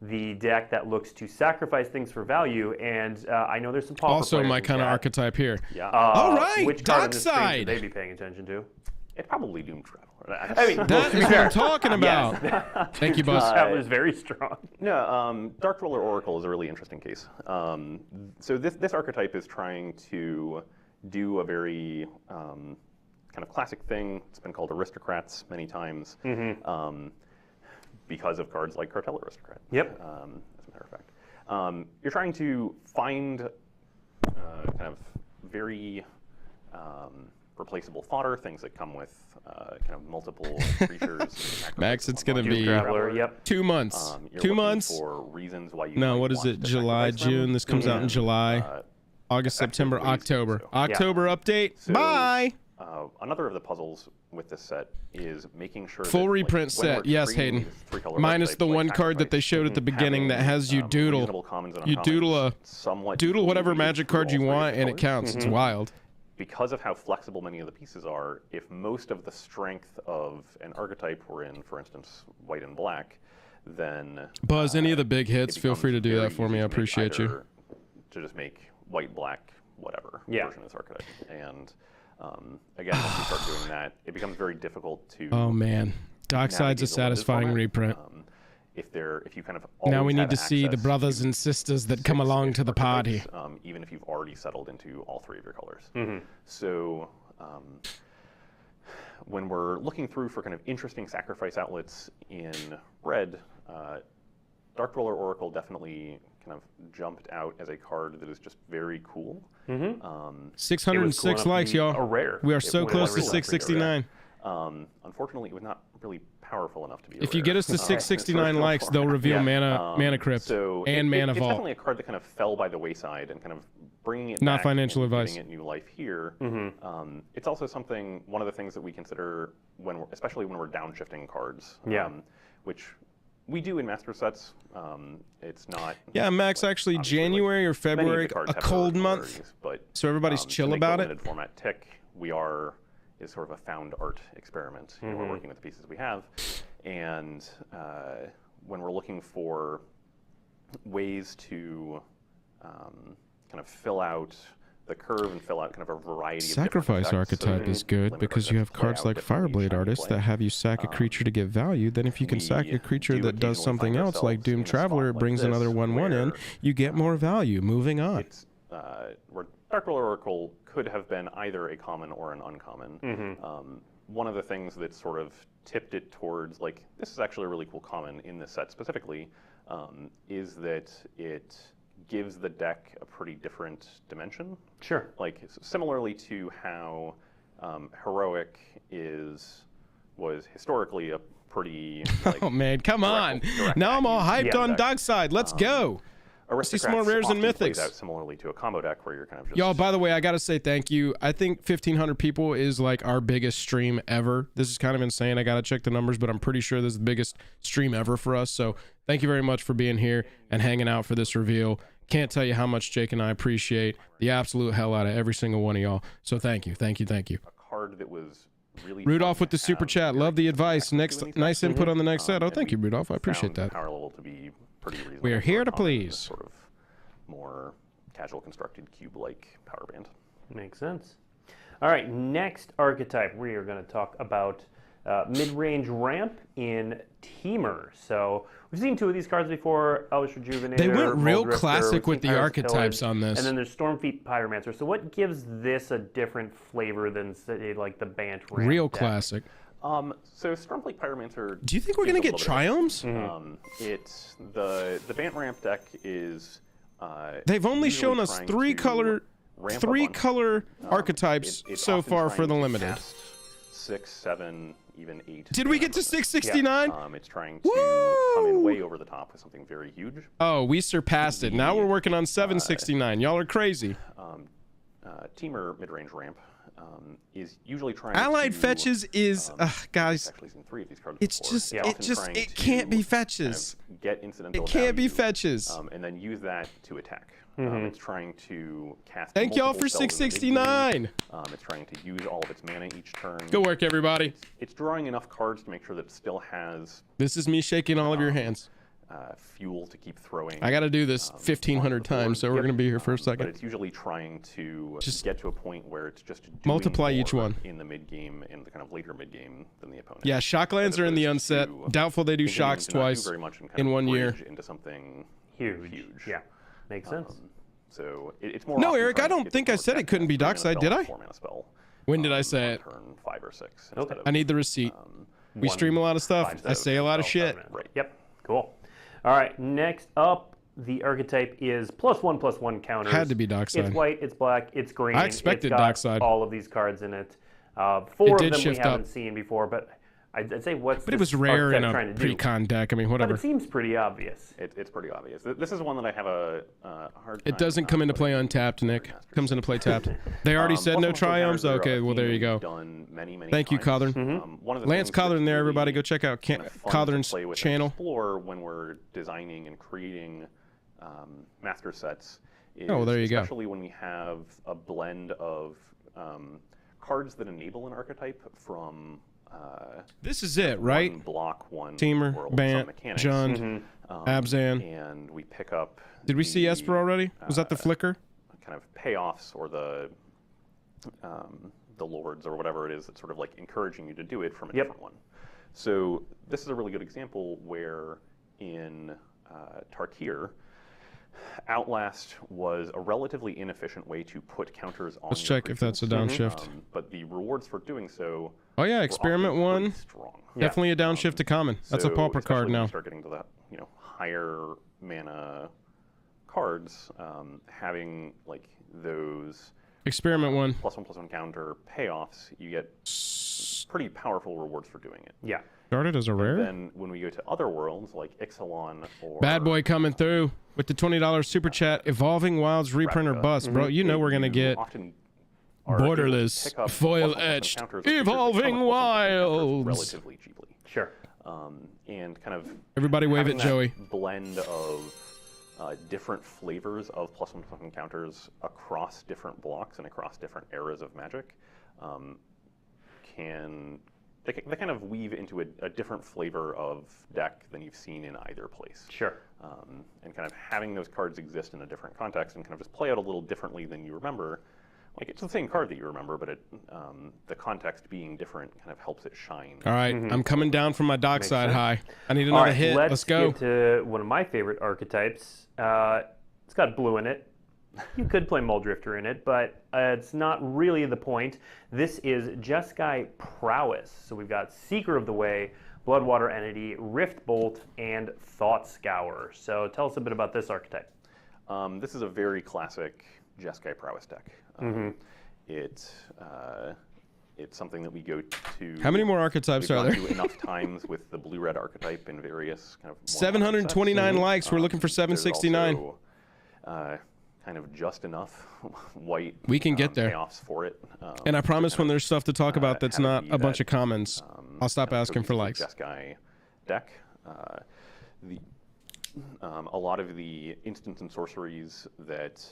the deck that looks to sacrifice things for value, and I know there's some pauper also my kind of archetype here. Yeah. All right, which card Dockside. should they be paying attention to? It's probably Doom Traveler. I mean, that is what I'm talking about. Yes. Thank you, Buzz. That was very strong. No, Dark Roller Oracle is a really interesting case. So this archetype is trying to do a very kind of classic thing. It's been called Aristocrats many times because of cards like Cartel Aristocrat. Yep. As a matter of fact, you're trying to find kind of very replaceable fodder, things that come with kind of multiple creatures. Max, it's going to be 2 months. 2 months. For reasons why you no, what is it? July, June. This comes out in July. August, September, October. October update. So, bye. Another of the puzzles with this set is making sure full reprint set. Yes, Hayden. Minus the one card that they showed at the beginning that has you doodle. You doodle whatever magic card you want, and it counts. It's wild. Because of how flexible many of the pieces are, if most of the strength of an archetype were in, for instance, white and black, then Buzz, any of the big hits, feel free to do that for me. I appreciate you. To just make white, black, whatever version of this archetype. And again, once you start doing that, it becomes very difficult to. Oh man, Dockside's a satisfying reprint. If you kind of now we need to see the brothers and sisters that come along to the party. Even if you've already settled into all 3 of your colors. So when we're looking through for kind of interesting sacrifice outlets in red, Dark Roller Oracle definitely kind of jumped out as a card that is just very cool. 606 likes, y'all. We are so close to 669. Unfortunately, it was not really powerful enough to be. If you get us to 669 likes, they'll reveal Mana Crypt and Mana Vault. It's definitely a card that kind of fell by the wayside, and kind of bringing it not back financial and advice. giving it new life here. It's also something. One of the things that we consider especially when we're downshifting cards. Which we do in master sets. It's not. Yeah, Max. Actually, January or February, a cold month. but So everybody's to chill make the about it? limited format tick, is sort of a found art experiment. You know, we're working with the pieces we have, and when we're looking for ways to kind of fill out the curve and fill out kind of a variety of Sacrifice different effects, archetype is good limit because you archetypes have play cards out like differently each Fireblade time you Artists play. that have you sack a creature to get value. Then if you can sack a creature do that does occasionally something find else, like ourselves Doom in a spot Traveler, it like brings this another 1/1 in, where, you get more value. Moving on. It's where Redacrol Oracle could have been either a common or an uncommon. One of the things that sort of tipped it towards, like, this is actually a really cool common in this set specifically, is that it gives the deck a pretty different dimension. Sure. Like, similarly to how Heroic was historically a pretty, like, Oh man, come on! direct Now I'm all at hyped you on deck. Dockside. Let's go. See some more Aristocrats rares and often plays mythics. out similarly to a combo deck where you're kind of just... Y'all, by the way, I gotta say thank you. I think 1,500 people is like our biggest stream ever. This is kind of insane. I gotta check the numbers, but I'm pretty sure this is the biggest stream ever for us. So thank you very much for being here and hanging out for this reveal. Can't tell you how much Jake and I appreciate the absolute hell out of every single one of y'all. So thank you, thank you, thank you. a card that was really Rudolph fun with the to super have chat. Love the advice. to Next, any nice set. input on the next set. Oh, And thank you, we Rudolph. I appreciate found the that. power level to be pretty reasonable. We are for here a to common in this please. Sort of more casual constructed cube-like power band. Makes sense. All right, next archetype, we are going to talk about mid-range ramp in Teamer. So we've seen two of these cards before, Elvish Rejuvenator. They went Mult real Drifter, classic we've with seen the Pirate's archetypes Pillage, on this. And then there's Stormfleet Pyromancer. So what gives this a different flavor than, say, like the Bant ramp Real deck? classic. So Stormfleet Pyromancer... Do you think we're is gonna a get little bit Triomes? It's the Bant ramp deck is... They've only usually shown us trying three to color ramp a bunch. archetypes It's so often far for trying the to limited. cast 6, 7, even 8. Did we get to Yeah, 669? it's trying to come in Woo! way over the top with something very huge. Oh, we surpassed it. Now we're working on 769. Y'all are crazy. Teamer mid-range ramp is usually trying Allied to... fetches is, guys, I've actually seen 3 of these cards it's before. just, It's it often just, trying it can't be to fetches. kind of get incidental It can't be value, fetches. and then use that to attack. It's trying to cast Thank y'all multiple for spells in the mid-game. 669. It's trying to use all of its mana each turn. Good work, everybody. It's drawing enough cards to make sure that it still has This is me shaking all of your hands. fuel to keep throwing. I got to do this 1,500 times, so we're Yep. going to be here for a But second. it's usually trying to Just get to a point where it's just doing multiply each more one. in the mid game, in the kind of later mid game than the opponent. Yeah, shocklands as are in the opposed unset. to Doubtful they do continuing shocks to not do twice very much and kind in of 1 year. bridge into something Huge. Yeah, makes sense. So it's more. No, often Eric, trying I to don't get think the I board said it back couldn't be to a 3-mana Dockside, spell did and I? a 4-mana spell, When did I say on it? Turn 5 or 6. Okay. Instead of, I need the receipt. We stream a lot of stuff. I say a lot of shit. Right. Yep, cool. All right, next up, the archetype is +1/+1 counters. Had to be Dockside. It's white, it's black, it's green. I expected it's got Dockside. all of these cards in it. 4 of did them we shift haven't up. seen before, but I'd say what's But it this was rare in archetype a trying to do? pre-con deck. I mean, But whatever. it seems pretty obvious. It's pretty obvious. This is one that I have a hard time. It doesn't come into play untapped, Nick. Comes into play tapped. They already said no triumphs? Okay, well, there you go. Thank you, Cawthorn. Lance Cawthorn there, everybody. Go check out Cawthorn's channel. Explore when we're designing and creating master sets. Oh, there you go. Especially when we have a blend of cards that enable an archetype from This is it, right? one block, one Teamer, world, some Bant, mechanics, Jund, Abzan. and we pick up. Did we see Esper already? Was that the flicker? Kind of payoffs or the lords or whatever it is that's sort of like encouraging you to do it from a different one. So this is a really good example where in Tarkir, Outlast was a relatively inefficient way to put counters on. Let's your check if that's a creatures. downshift. But the rewards for doing so. Oh yeah, were experiment often pretty one. Strong. Definitely a downshift to common. That's a So pauper especially card when now. you start getting to the higher mana cards, having like those Experiment one. +1/+1 counter payoffs, you get pretty powerful rewards for doing it. Yeah. Started as a rare. Then when we go to other worlds like Ixalan or Bad boy coming through with the $20 super chat. Evolving Wilds reprint or bust, bro. You know we're gonna get often are able to borderless pick up foil +1/+1 etched counters or evolving creatures wilds. relatively cheaply. Sure. And kind of Everybody wave having at that Joey. blend of different flavors of +1/+1 encounters across different blocks and across different eras of Magic they kind of weave into a different flavor of deck than you've seen in either place. Sure. And kind of having those cards exist in a different context and kind of just play out a little differently than you remember. Like, it's the same card that you remember, but the context being different kind of helps it shine. All right, I'm coming down from my dockside high. I need another hit. Let's go. Let's get to one of my favorite archetypes. It's got blue in it. You could play Mult Drifter in it, but it's not really the point. This is Jeskai Prowess. So we've got Seeker of the Way, Bloodwater Entity, Rift Bolt, and Thought Scour. So tell us a bit about this archetype. This is a very classic Jeskai Prowess deck. It's something that we go to. How many more archetypes are there? Enough times with the blue-red archetype in various kind of 729 likes. We're looking for 769. There's also, kind of just enough white. We can get there. Payoffs for it. And I promise when there's stuff to talk about that's not a bunch of comments, I'll stop asking for likes. Jeskai deck. A lot of the instants and sorceries that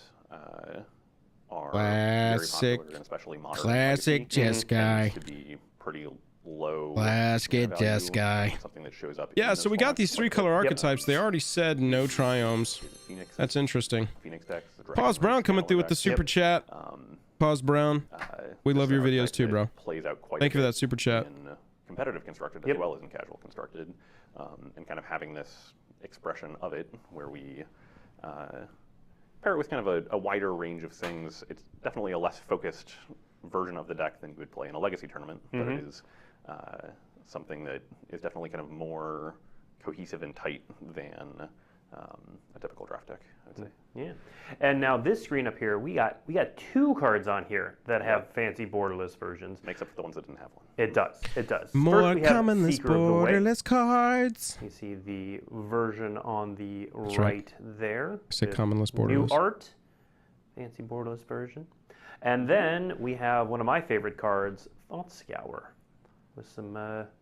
are very popular, and especially modern. Classic Jeskai. To be pretty low. Classic Jeskai. Something that shows up. Yeah, so we got these 3-color archetypes. They already said no triomes. That's interesting. Phoenix decks. Pause Brown coming through with the super chat. Pause Brown. We love your videos too, bro. Plays out quite Thank you for that super chat. In competitive constructed as well as in casual constructed, and kind of having this expression of it where we pair it with kind of a wider range of things. It's definitely a less focused version of the deck than you would play in a legacy tournament, but it is something that is definitely kind of more cohesive and tight than a typical draft deck, I'd say. Yeah. And now this screen up here, we got 2 cards on here that have fancy borderless versions. Makes up for the ones that didn't have one. It does. It does. More First, we have commonless Seeker of the Way. borderless cards. You see the version on the right there. I said commonless New borderless. art, fancy borderless version. And then we have one of my favorite cards, Thought Scour, with some.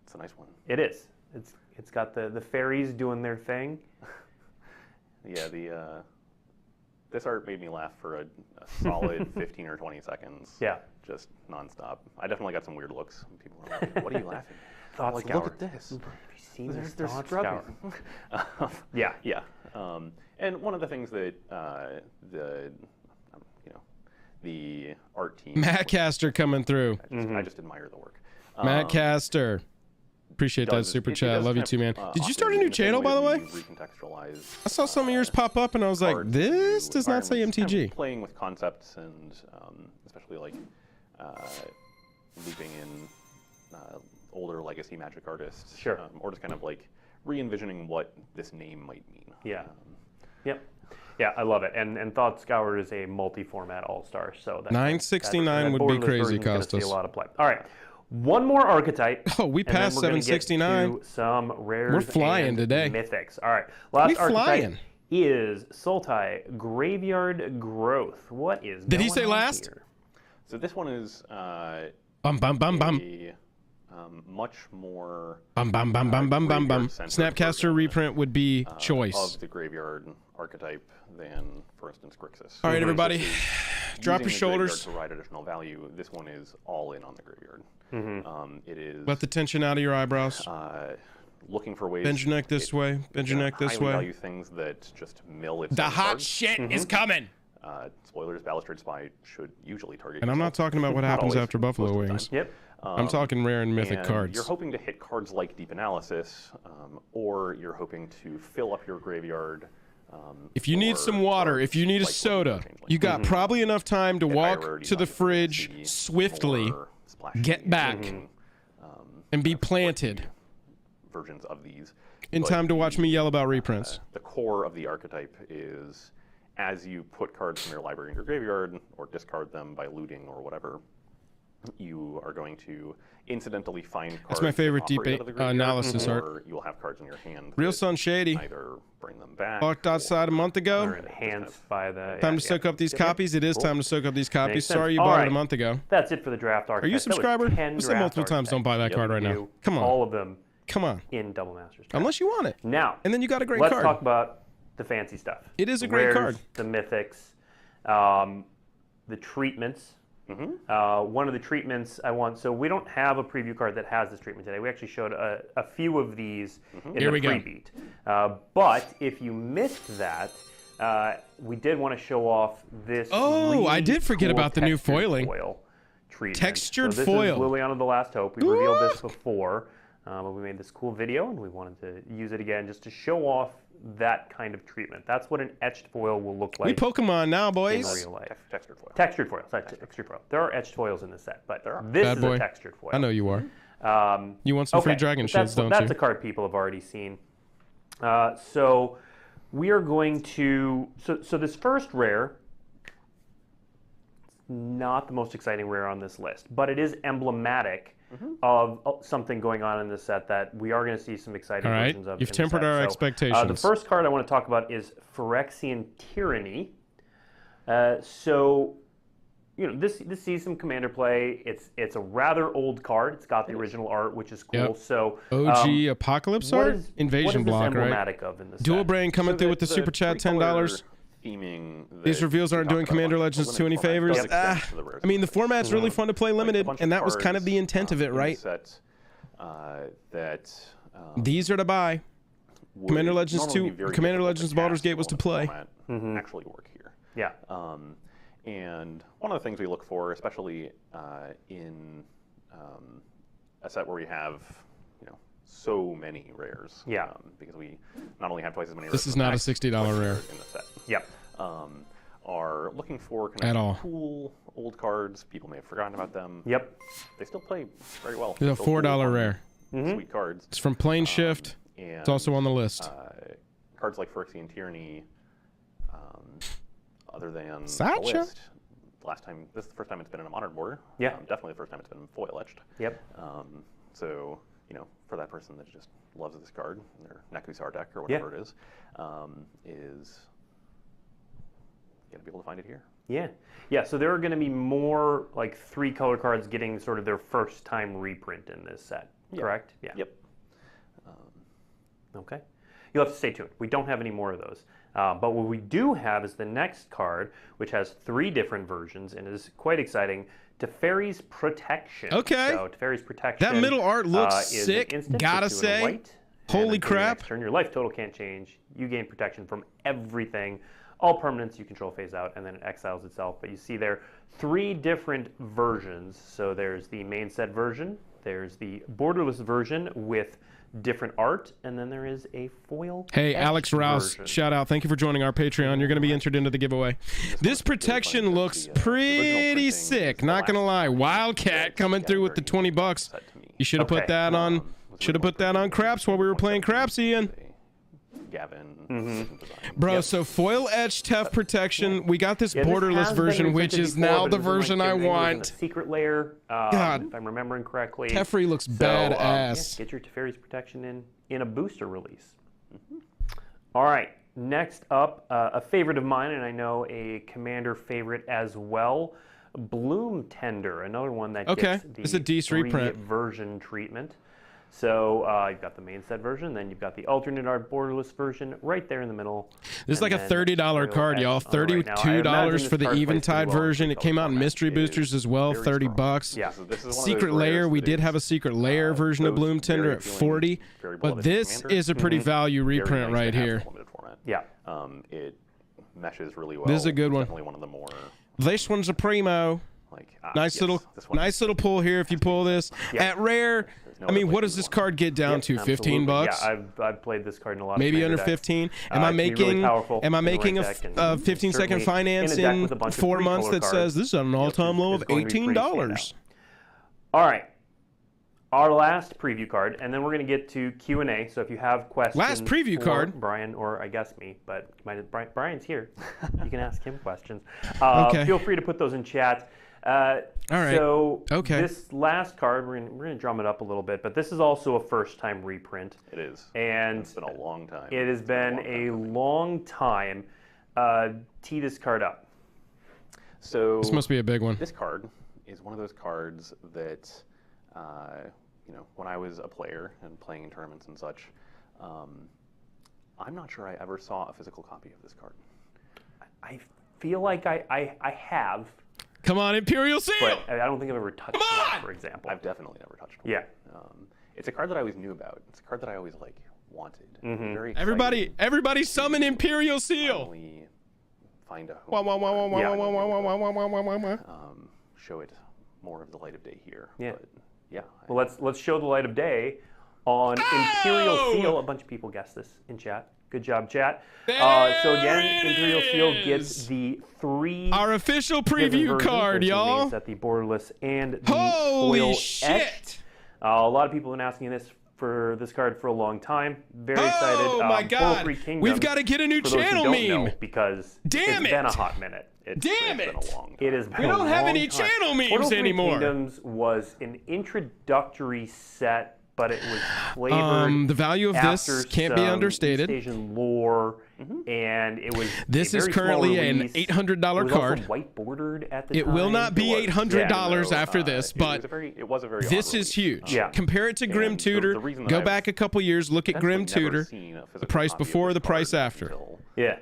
It's a nice one. It is. It's got the fairies doing their thing. Yeah, this art made me laugh for a solid 15 or 20 seconds. Yeah. Just nonstop. I definitely got some weird looks. People were like, "What are you laughing at?" Thought like, Scour. look at this. Have you seen this They're Thought scrubbing. Scour? Yeah. Yeah. And one of the things that the art team. Matt Caster coming through. I just admire the work. Matt Caster. Appreciate that super chat. Love you too, man. Did you start a new channel, by the way? I saw some of yours pop up, and I was like, this does not say MTG. Kind of playing with concepts and especially like looping in older legacy Magic artists. Sure. Or just kind of like re-envisioning what this name might mean. Yeah. Yep. Yeah, I love it. And Thought Scour is a multi-format all-star. So that $9.69 would be crazy cost us. See a lot of play. All right. One more archetype. Oh, we passed $7.69. Some rares. We're flying and today. Mythics. All right. Last archetype flying. is Sultai Graveyard Growth. What is Did he going say on last? here? So this one is Bum bum bum bum. much more Bum bum bum bum bum bum bum. Snapcaster reprint would be choice. of the graveyard archetype than, for instance, Grixis. All right, everybody, drop your shoulders. To provide additional value. This one is all in on the graveyard. It is. Let the tension out of your eyebrows. Looking for ways. Bend your neck this way. Bend your neck this way. Value things that just mill its The own hot cards. shit is coming. Spoilers: Balustrade Spy should usually target. And I'm not talking about what happens always, after Buffalo most of the Wings. time. Yep. I'm talking rare and mythic And cards. You're hoping to hit cards like Deep Analysis, or you're hoping to fill up your graveyard. If you need some water, if you need a soda, you got probably enough time to walk to the fridge swiftly, get back, and be planted versions of these. in time to watch me yell about reprints. The core of the archetype is as you put cards from your library in your graveyard or discard them by looting or whatever, you are going to incidentally find cards. That's my favorite deep analysis art. Or you will have cards in your hand. Real Sun Shady. Either bring them back. Walked outside a month ago. Enhanced by the. Time to soak up these copies. It is time to soak up these copies. Makes sense. Sorry you All bought it right. a month ago. That's it for the draft archetype. Are you a subscriber? I said multiple times, don't buy that card right now. Come on. All of them Come on. in Double Masters. Unless you want it. Now, And then you got a great let's card. talk about the fancy stuff. It is a great card. The mythics, the treatments. One of the treatments I want, so we don't have a preview card that has this treatment today. We actually showed a few of these in the pre-beat. But if you missed that, we did want to show off this. Oh, really I did forget about the new foiling. Foil treatment. Textured so this foil. Is Liliana of the Last Hope. We revealed this before, but we made this cool video and we wanted to use it again just to show off that kind of treatment. That's what an etched foil will look like. We Pokemon now, boys. In real life. Textured foil. Textured foil. Sorry, textured foil. There are etched foils in this set, but this Bad is boy. a textured foil. I know you are. You want some free dragon shields, don't you? That's a card people have already seen. So we are going to... So this first rare, not the most exciting rare on this list, but it is emblematic of something going on in this set that we are going to see some exciting versions of. You've tempered our expectations. The first card I want to talk about is Ferexian Tyranny. So, you know, this sees some commander play. It's a rather old card. It's got the original art, which is cool. So OG Apocalypse art? Invasion block, right? Emblematic of in this Dual set? Brain coming through with the super chat, $10. These reveals aren't doing Commander Legends too any favors. I mean, the format's really fun to play limited, and that was kind of the intent of it, right? These are to buy. Commander Legends 2, Commander Legends Baldur's Gate was to play. Actually work here. Yeah. And one of the things we look for, especially in a set where we have, you know, so many rares. Yeah. Because we not only have twice as many rares. This is not a $60 rare. In the set. Yep. Are looking for kind of cool old cards. People may have forgotten about them. Yep. They still play very well. It's a $4 rare. Sweet cards. It's from Plane Shift. It's also on the list. Cards like Ferexian Tyranny, other than Sacha? the list, this is the first time it's been in a modern border. Yeah. Definitely the first time it's been foil etched. Yep. So, you know, for that person that just loves this card, their Nekusar deck or whatever it is you got to be able to find it here. Yeah. So there are going to be more like 3 color cards getting sort of their first time reprint in this set. Correct? Yeah. Yep. Okay. You'll have to stay tuned. We don't have any more of those. But what we do have is the next card, which has 3 different versions and is quite exciting. Teferi's Protection. Okay. So Teferi's Protection. That middle art looks sick. Gotta say. White, Holy crap. Turn your life total can't change. You gain protection from everything. All permanents you control phase out, and then it exiles itself. But you see there 3 different versions. So there's the main set version, there's the borderless version with different art, and then there is a foil. Hey, Alex Rouse, shout out. Thank you for joining our Patreon. You're going to be entered into the giveaway. This protection looks pretty sick, not going to lie. Wildcat coming through with the $20. You should have put that on. Should have put that on Craps while we were playing Craps, Ian. Gavin. Bro, so foil etched Tef protection. We got this borderless version, which is now the version I want. Secret layer, God, if I'm remembering correctly. Teferi looks badass. Get your Teferi's Protection in a booster release. All right, next up, a favorite of mine, and I know a Commander favorite as well, Bloom Tender, another one that gets it's a decent reprint version treatment. So you've got the main set version, then you've got the alternate art borderless version right there in the middle. This is like a $30 card, y'all. $32 for the Eventide version. It came out in mystery boosters as well, $30. Yeah. Secret Lair, we did have a Secret Lair version of Bloom Tender at $40, but this is a pretty value reprint right here. Yeah. It meshes really well. This is a good one. Definitely one of the more. This one's a primo. Nice little pull here if you pull this. At rare, I mean, what does this card get down to? $15? Yeah, I've played this card in a lot. Maybe under 15. Am I making a 15-second finance in 4 months that says this is at an all-time low of $18? All right. Our last preview card, and then we're going to get to Q&A. So if you have questions, last preview card, Brian, or I guess me, but Brian's here. You can ask him questions. Feel free to put those in chat. All right. So this last card, we're gonna drum it up a little bit, but this is also a first-time reprint. It is, and it's been a long time. It has been a long time. Tee this card up. So this must be a big one. This card is one of those cards that, you know, when I was a player and playing in tournaments and such, I'm not sure I ever saw a physical copy of this card. I feel like I have, Come on, Imperial Seal. but I don't think I've ever touched it, for example. I've definitely never touched one. Yeah. It's a card that I always knew about. It's a card that I always like wanted. Very Everybody summon Imperial Seal. finally find a home. Wah, wah, wah, wah, wah, Yeah. wah, wah, wah, wah, wah, wah, wah, wah, wah. Show it more of the light of day here. Yeah. But yeah. Well, let's show the light of day on Imperial Seal. A bunch of people guessed this in chat. Good job, chat. So again, Imperial Seal gets the 3 Our official different preview versions. card, There's the y'all. main set, the borderless and the Holy foil shit. etched. A lot of people have been asking this card for a long time. Very excited. Oh my God. Portal-Free Kingdoms, We've got to get a new for those who channel don't know, meme. because Damn it's been it. a hot minute. It's Damn been it. a long time. It has been We don't a have long any time. channel memes Portal-Free anymore. Kingdoms was an introductory set, but it was flavored. The value of this after can't be some understated. East Asian lore, and it was. This a is very small currently an release. $800 It was card. also white bordered at the It time. will not be It was. $800 Yeah, no, after this, it but was a very this odd is release. huge. Yeah. Compare it to Grim And Tutor. the reason that Go I've back a couple years, look at Grim Actually never Tutor. seen a physical The price copy of before, this the price card after. until, Yeah.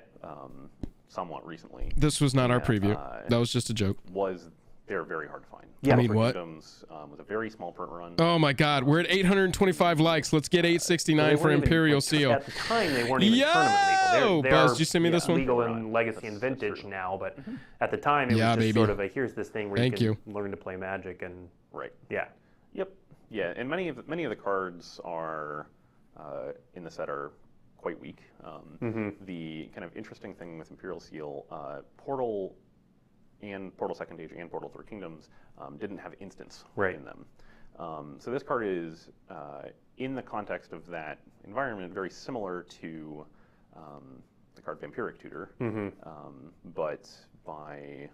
somewhat recently. This was not our preview. That was just a joke. They're very hard to find. Yeah. I mean, Portal-Free what? Kingdoms was a very small print run. Oh my God, we're at 825 likes. Let's get 869 They for weren't even, Imperial like, Seal. At the time, they weren't even Yo! tournament legal. Buzz, did you send me this one? Legal in Legacy and Vintage now, but at the time, it Yeah, was just baby. sort of a here's this thing where Thank you can learn to play Magic, and Right. yeah. Yep. Yeah, and many of the cards are in the set are quite weak. The kind of interesting thing with Imperial Seal, Portal and Portal Second Age and Portal Third Kingdoms didn't have instants in them. So this card is, in the context of that environment, very similar to the card Vampiric Tutor, but by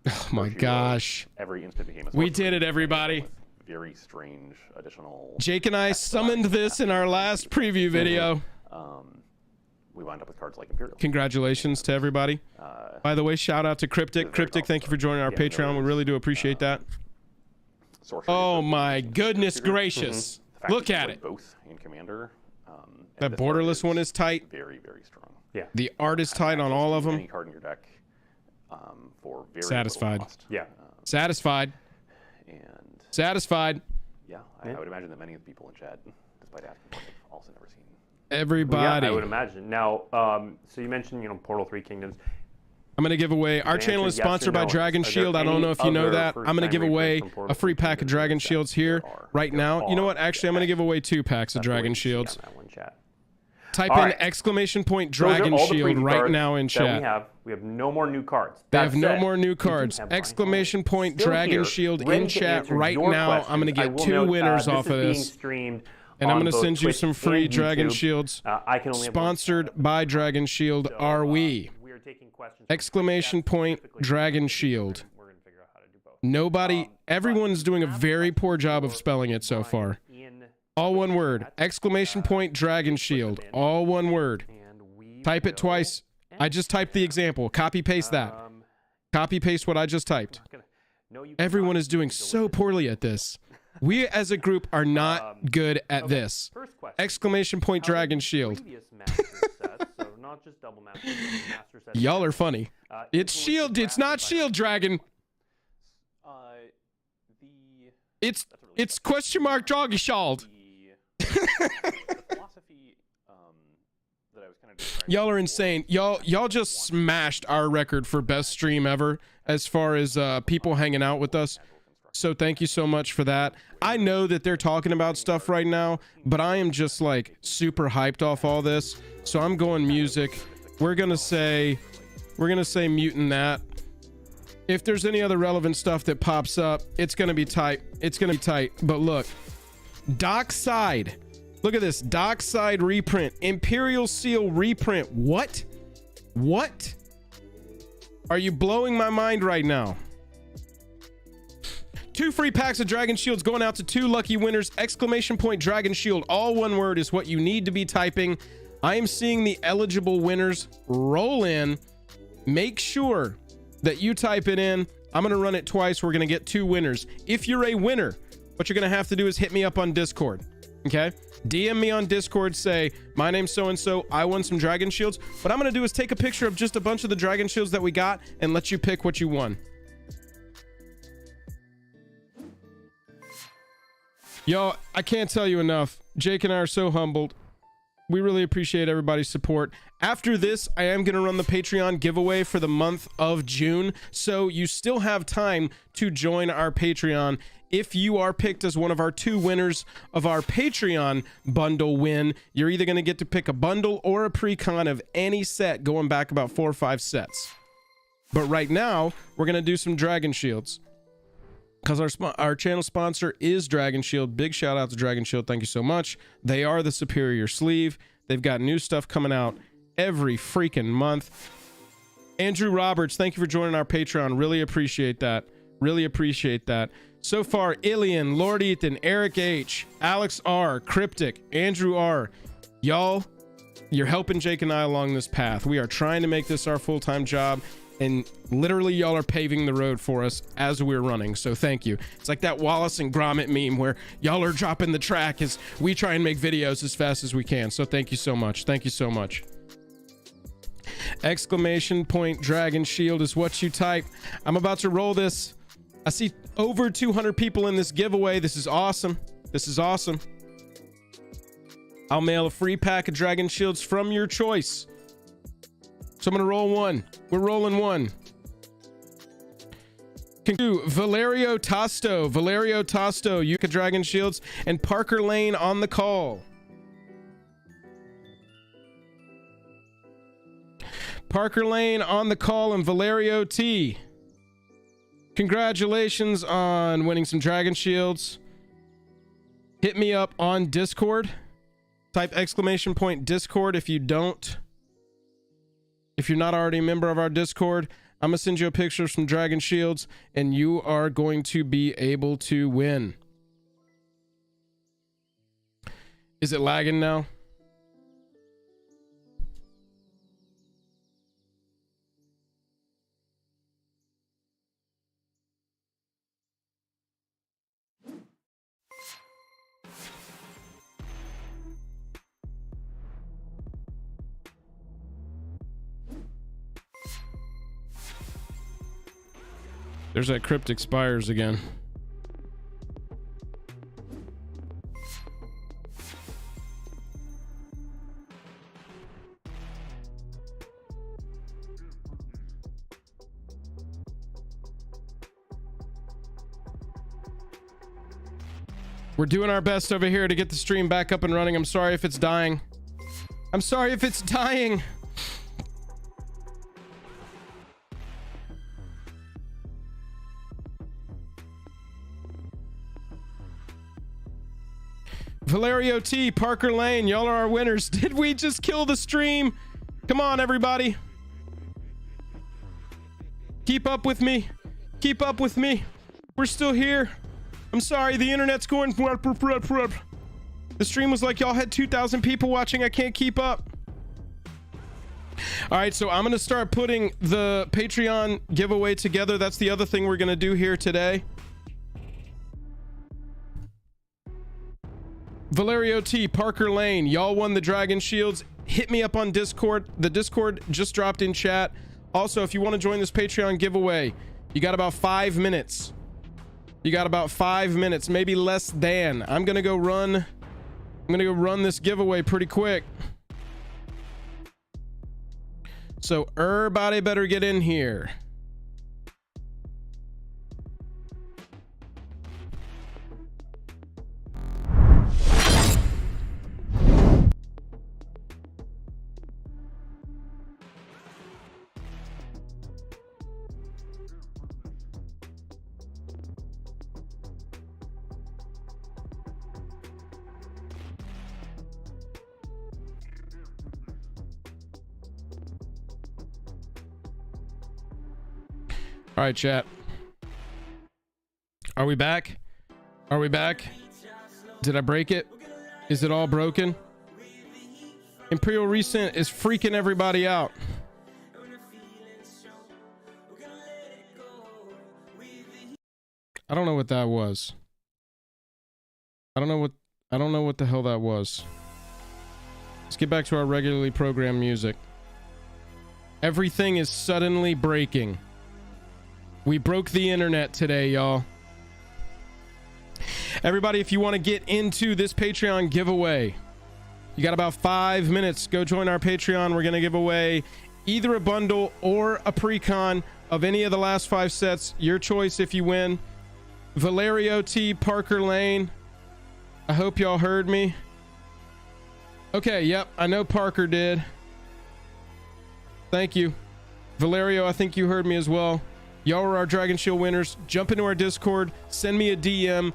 Oh my virtue of gosh. every instant became a We sorcery, did it, everybody. with very strange additional. Jake and I summoned this in our last preview video. We wound up with cards like Imperial. Congratulations to everybody. By the way, shout out to Cryptic. Cryptic, thank you for joining our Patreon. We really do appreciate that. Sorcery Oh associated my with goodness Tutor. gracious. The fact Look that you at play it. Both in Commander. And That this card borderless one is tight. very, very strong. Yeah. The art is tight on all of Any them. card in your deck for very Satisfied. little cost. Yeah. Satisfied. And Satisfied. yeah, I would imagine that many of the people in chat, despite asking, have also never seen. Everybody. Yeah, I would imagine. Now, so you mentioned, Portal 3 Kingdoms. I'm going to give away, our channel is answer yes or sponsored by no. Dragon Are there Shield. I don't any know if you know other that. I'm going to first-time give away reprints from Portal a free 3 pack of Kingdoms Dragon in chat? Shields here right now. You know what? Actually, I'm going to give away 2 packs of Dragon Shields. On that one, chat. Type All in right. exclamation point Those are Dragon all the Shield preview right cards now in that chat. We have no more new cards. They That have no said, more new we do cards. have Brian Exclamation Hall point still Dragon here, Shield ready in to chat answer right your now. I'm questions. going to I get will 2 note, winners off of is being this. streamed And I'm on going to both send you Twitch some free and Dragon YouTube. Shields. I can only have one Sponsored by Dragon Shield. So, Are we? We are taking questions. Exclamation point Dragon Shield. We're going to figure out how to do both. Nobody, everyone's doing a very poor job of spelling it so far. All one word. Exclamation point Dragon Shield. All one word. Type it twice. I just typed the example. Copy paste that. Copy paste what I just typed. Everyone is doing so poorly at this. We as a group are not good at this. Exclamation point Dragon Shield. Y'all are funny. It's Shield. It's not Shield Dragon. It's question mark Droggy Shield. Y'all are insane. Y'all just smashed our record for best stream ever as far as people hanging out with us. So thank you so much for that. I know that they're talking about stuff right now, but I am just like super hyped off all this. So I'm going music. We're gonna say mutant that. If there's any other relevant stuff that pops up, it's gonna be tight. It's gonna be tight. But look, Dockside. Look at this. Dockside reprint. Imperial Seal reprint. What? What? Are you blowing my mind right now? 2 free packs of Dragon Shields going out to 2 lucky winners. Exclamation point Dragon Shield. All one word is what you need to be typing. I am seeing the eligible winners roll in. Make sure that you type it in. I'm going to run it twice. We're going to get 2 winners. If you're a winner, what you're going to have to do is hit me up on Discord. Okay, DM me on Discord, say my name's so and so, I won some dragon shields. What I'm gonna do is take a picture of just a bunch of the dragon shields that we got and let you pick what you won. Yo, I can't tell you enough. Jake and I are so humbled. We really appreciate everybody's support. After this, I am going to run the Patreon giveaway for the month of June. So you still have time to join our Patreon. If you are picked as one of our 2 winners of our Patreon bundle win, you're either going to get to pick a bundle or a pre-con of any set going back about 4 or 5 sets. But right now, we're going to do some Dragon Shields. Because our channel sponsor is Dragon Shield. Big shout out to Dragon Shield. Thank you so much. They are the superior sleeve. They've got new stuff coming out every freaking month. Andrew Roberts, thank you for joining our Patreon. Really appreciate that. Really appreciate that. So far, Ilian, Lord Ethan, Eric H, Alex R, Cryptic, Andrew R. Y'all, you're helping Jake and I along this path. We are trying to make this our full-time job. And literally y'all are paving the road for us as we're running, so thank you. It's like that Wallace and Gromit meme where y'all are dropping the track as we try and make videos as fast as we can. So thank you so much. Thank you so much. Exclamation point Dragon Shield is what you type. I'm about to roll this. I see over 200 people in this giveaway. This is awesome. This is awesome. I'll mail a free pack of Dragon Shields from your choice. So I'm gonna roll 1. We're rolling 1. Valerio Tosto, Yucca Dragon Shields, and Parker Lane on the call. Parker Lane on the call and Valerio T. Congratulations on winning some Dragon Shields. Hit me up on Discord. Type exclamation point Discord if you don't. If you're not already a member of our Discord, I'm gonna send you a picture of some Dragon Shields and you are going to be able to win. Is it lagging now? There's that Cryptic Spires again. We're doing our best over here to get the stream back up and running. I'm sorry if it's dying. I'm sorry if it's dying. Valerio T, Parker Lane, y'all are our winners. Did we just kill the stream? Come on, everybody. Keep up with me. Keep up with me. We're still here. I'm sorry, the internet's going. The stream was like y'all had 2,000 people watching. I can't keep up. All right, so I'm going to start putting the Patreon giveaway together. That's the other thing we're going to do here today. Valerio T, Parker Lane, y'all won the Dragon Shields. Hit me up on Discord. The Discord just dropped in chat. Also, if you want to join this Patreon giveaway, you got about 5 minutes. You got about 5 minutes, maybe less than. I'm gonna go run this giveaway pretty quick. So everybody better get in here. All right, chat. Are we back? Are we back? Did I break it? Is it all broken? Imperial Recent is freaking everybody out. I don't know what that was. I don't know what I don't know what the hell that was. Let's get back to our regularly programmed music. Everything is suddenly breaking. We broke the internet today, y'all. Everybody, if you want to get into this Patreon giveaway, you got about 5 minutes. Go join our Patreon. We're going to give away either a bundle or a pre-con of any of the last 5 sets. Your choice if you win. Valerio T. Parker Lane. I hope y'all heard me. Okay, yep. I know Parker did. Thank you. Valerio, I think you heard me as well. Y'all are our Dragon Shield winners. Jump into our Discord. Send me a DM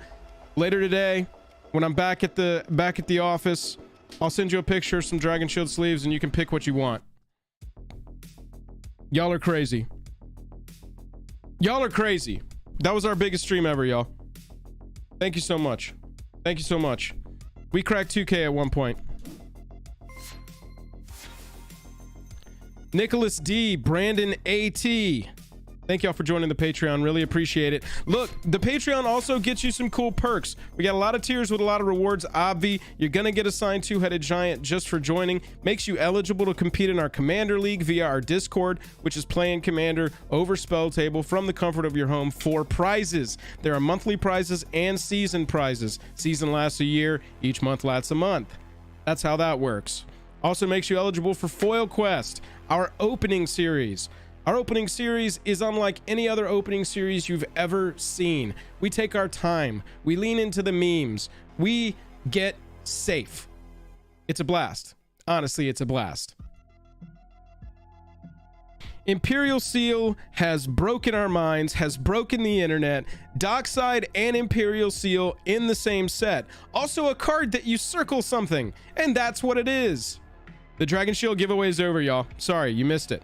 later today when I'm back at the office. I'll send you a picture of some Dragon Shield sleeves and you can pick what you want. Y'all are crazy. Y'all are crazy. That was our biggest stream ever, y'all. Thank you so much. Thank you so much. We cracked 2K at one point. Nicholas D, Brandon AT. Thank y'all for joining the Patreon. Really appreciate it. Look, the Patreon also gets you some cool perks. We got a lot of tiers with a lot of rewards. Obvi, you're gonna get assigned two-headed giant just for joining. Makes you eligible to compete in our Commander League via our Discord, which is playing Commander over Spell Table from the comfort of your home for prizes. There are monthly prizes and season prizes. Season lasts a year. Each month lasts a month. That's how that works. Also makes you eligible for Foil Quest, our opening series. Our opening series is unlike any other opening series you've ever seen. We take our time. We lean into the memes. We get safe. It's a blast. Honestly, it's a blast. Imperial Seal has broken our minds, has broken the internet. Dockside and Imperial Seal in the same set. Also a card that you circle something, and that's what it is. The Dragon Shield giveaway is over, y'all. Sorry, you missed it.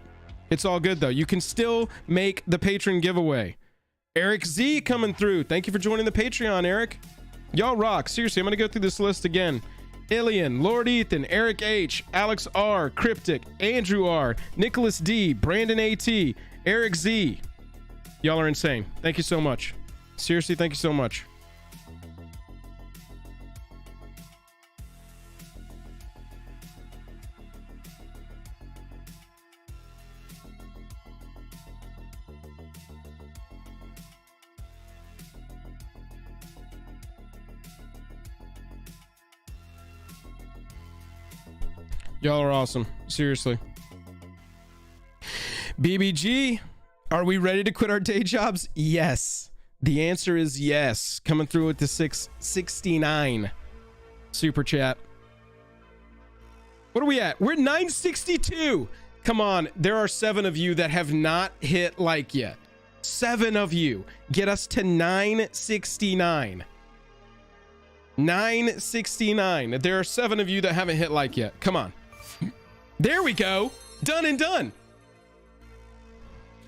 It's all good though. You can still make the patron giveaway. Eric Z coming through. Thank you for joining the Patreon, Eric. Y'all rock. Seriously, I'm gonna go through this list again. Ilian, Lord Ethan, Eric H, Alex R, Cryptic, Andrew R, Nicholas D, Brandon AT, Eric Z. Y'all are insane. Thank you so much. Seriously, thank you so much. Y'all are awesome. Seriously. BBG, are we ready to quit our day jobs? Yes. The answer is yes. Coming through with the 669 super chat. What are we at? We're 962. Come on. There are 7 of you that have not hit like yet. 7 of you. Get us to 969. 969. There are 7 of you that haven't hit like yet. Come on. There we go. Done and done.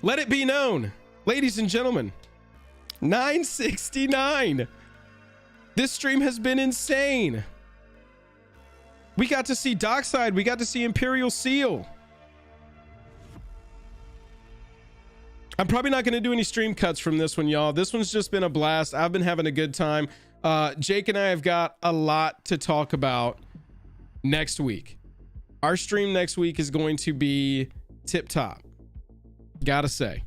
Let it be known, ladies and gentlemen, 969. This stream has been insane. We got to see Dockside. We got to see Imperial Seal. I'm probably not going to do any stream cuts from this one, y'all. This one's just been a blast. I've been having a good time. Jake and I have got a lot to talk about next week. Our stream next week is going to be tip top. Gotta say.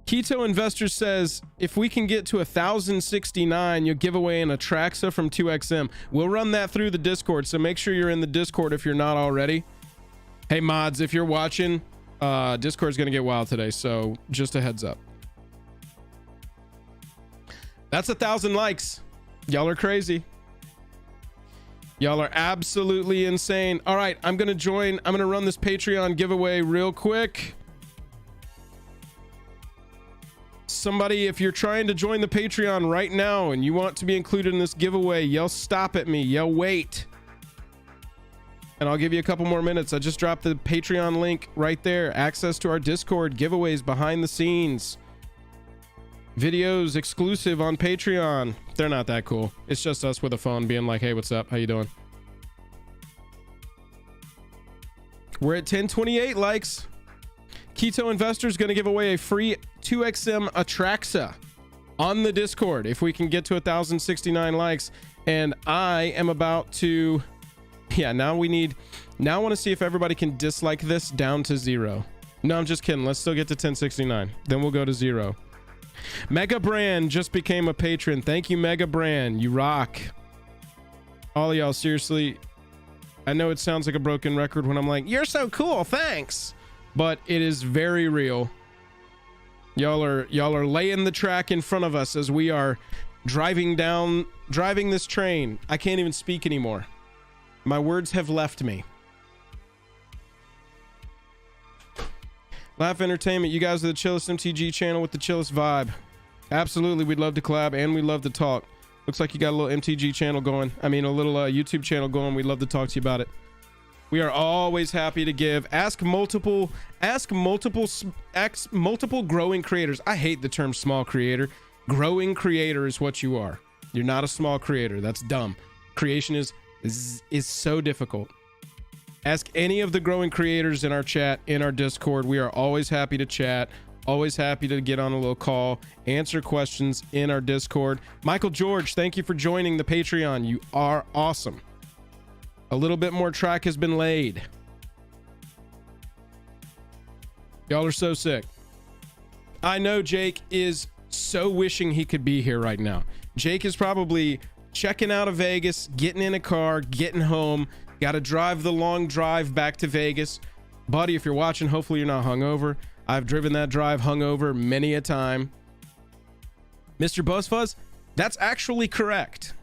Keto Investor says, if we can get to 1,069, you'll give away an Atraxa from 2XM. We'll run that through the Discord, so make sure you're in the Discord if you're not already. Hey, mods, if you're watching, Discord's gonna get wild today, so just a heads up. That's 1,000 likes. Y'all are crazy. Y'all are absolutely insane. All right, I'm gonna run this Patreon giveaway real quick. Somebody, if you're trying to join the Patreon right now and you want to be included in this giveaway, yell stop at me, yell wait. And I'll give you a couple more minutes. I just dropped the Patreon link right there. Access to our Discord, giveaways behind the scenes. Videos exclusive on Patreon. They're not that cool. It's just us with a phone being like, hey, what's up? How you doing? We're at 1028 likes. Keto Investor's going to give away a free 2XM Atraxa. on the Discord if we can get to 1,069 likes. And I am about to, yeah, now I want to see if everybody can dislike this down to 0. No, I'm just kidding. Let's still get to 1069. Then we'll go to 0. Mega Brand just became a patron. Thank you, Mega Brand. You rock. All of y'all, seriously, I know it sounds like a broken record when I'm like, you're so cool, thanks. But it is very real. Y'all are laying the track in front of us as we are driving this train. I can't even speak anymore. My words have left me. Laugh Entertainment, you guys are the chillest MTG channel with the chillest vibe. Absolutely, we'd love to collab and we'd love to talk. Looks like you got a little MTG channel going. I mean, a little YouTube channel going. We'd love to talk to you about it. We are always happy to give. Ask multiple growing creators. I hate the term small creator. Growing creator is what you are. You're not a small creator. That's dumb. Creation is so difficult. Ask any of the growing creators in our chat, in our Discord. We are always happy to chat, always happy to get on a little call, answer questions in our Discord. Michael George, thank you for joining the Patreon. You are awesome. A little bit more track has been laid. Y'all are so sick. I know Jake is so wishing he could be here right now. Jake is probably checking out of Vegas, getting in a car, getting home. Got to drive the long drive back to Vegas. Buddy, if you're watching, hopefully you're not hungover. I've driven that drive hungover many a time. Mr. Buzzfuzz, that's actually correct.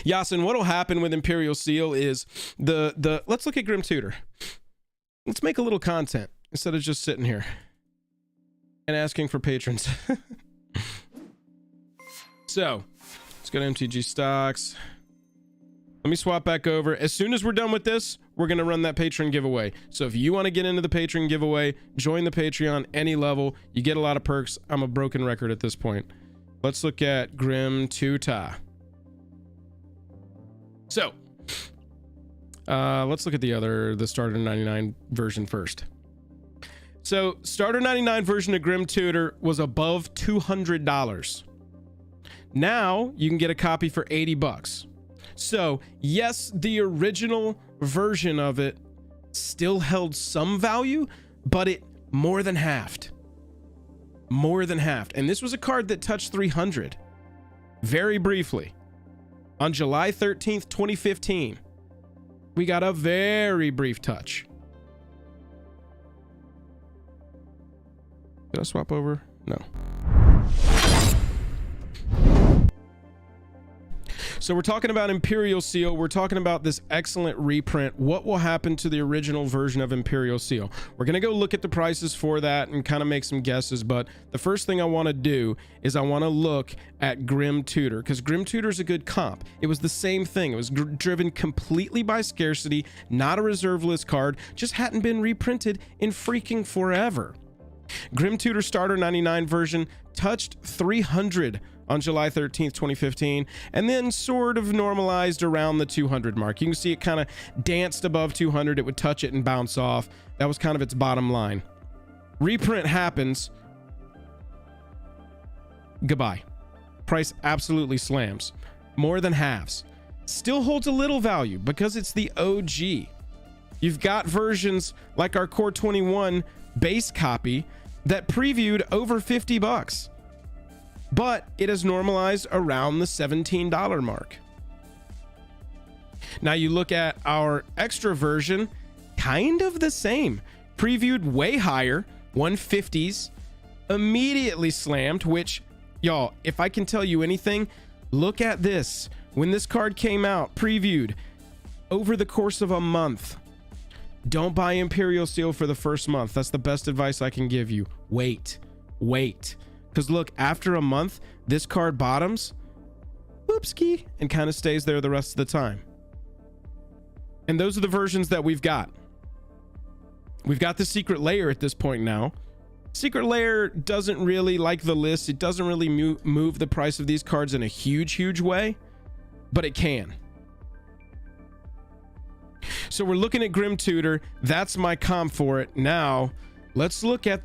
Yasin, what'll happen with Imperial Seal is let's look at Grim Tutor. Let's make a little content instead of just sitting here and asking for patrons. So let's go to MTG stocks. Let me swap back over. As soon as we're done with this, we're going to run that patron giveaway. So if you want to get into the patron giveaway, join the Patreon any level. You get a lot of perks. I'm a broken record at this point. Let's look at Grim Tutor. So let's look at the starter 99 version first. So starter 99 version of Grim Tutor was above $200. Now you can get a copy for $80. So yes, the original version of it still held some value, but it more than halved. And this was a card that touched 300 very briefly. On July 13th, 2015, we got a very brief touch. Did I swap over? No. So we're talking about Imperial Seal. We're talking about this excellent reprint. What will happen to the original version of Imperial Seal? We're going to go look at the prices for that and kind of make some guesses. But the first thing I want to do is I want to look at Grim Tutor, because Grim Tutor is a good comp. It was the same thing. It was driven completely by scarcity, not a reserve list card, just hadn't been reprinted in freaking forever. Grim Tutor Starter 99 version touched 300 on July 13th, 2015, and then sort of normalized around the 200 mark. You can see it kind of danced above 200. It would touch it and bounce off. That was kind of its bottom line. Reprint happens. Goodbye. Price absolutely slams. More than halves. Still holds a little value because it's the OG. You've got versions like our Core 21 base copy that previewed over $50. But it has normalized around the $17 mark. Now you look at our extra version, kind of the same. Previewed way higher, 150s, immediately slammed, which, y'all, if I can tell you anything, look at this. When this card came out, previewed over the course of a month. Don't buy Imperial Seal for the first month. That's the best advice I can give you. Wait. Because look, after a month, this card bottoms, whoopski, and kind of stays there the rest of the time. And those are the versions that we've got. We've got the Secret Lair at this point now. Secret Lair doesn't really, like the list, it doesn't really move the price of these cards in a huge way, but it can. So we're looking at Grim Tutor. That's my comp for it. Now let's look at the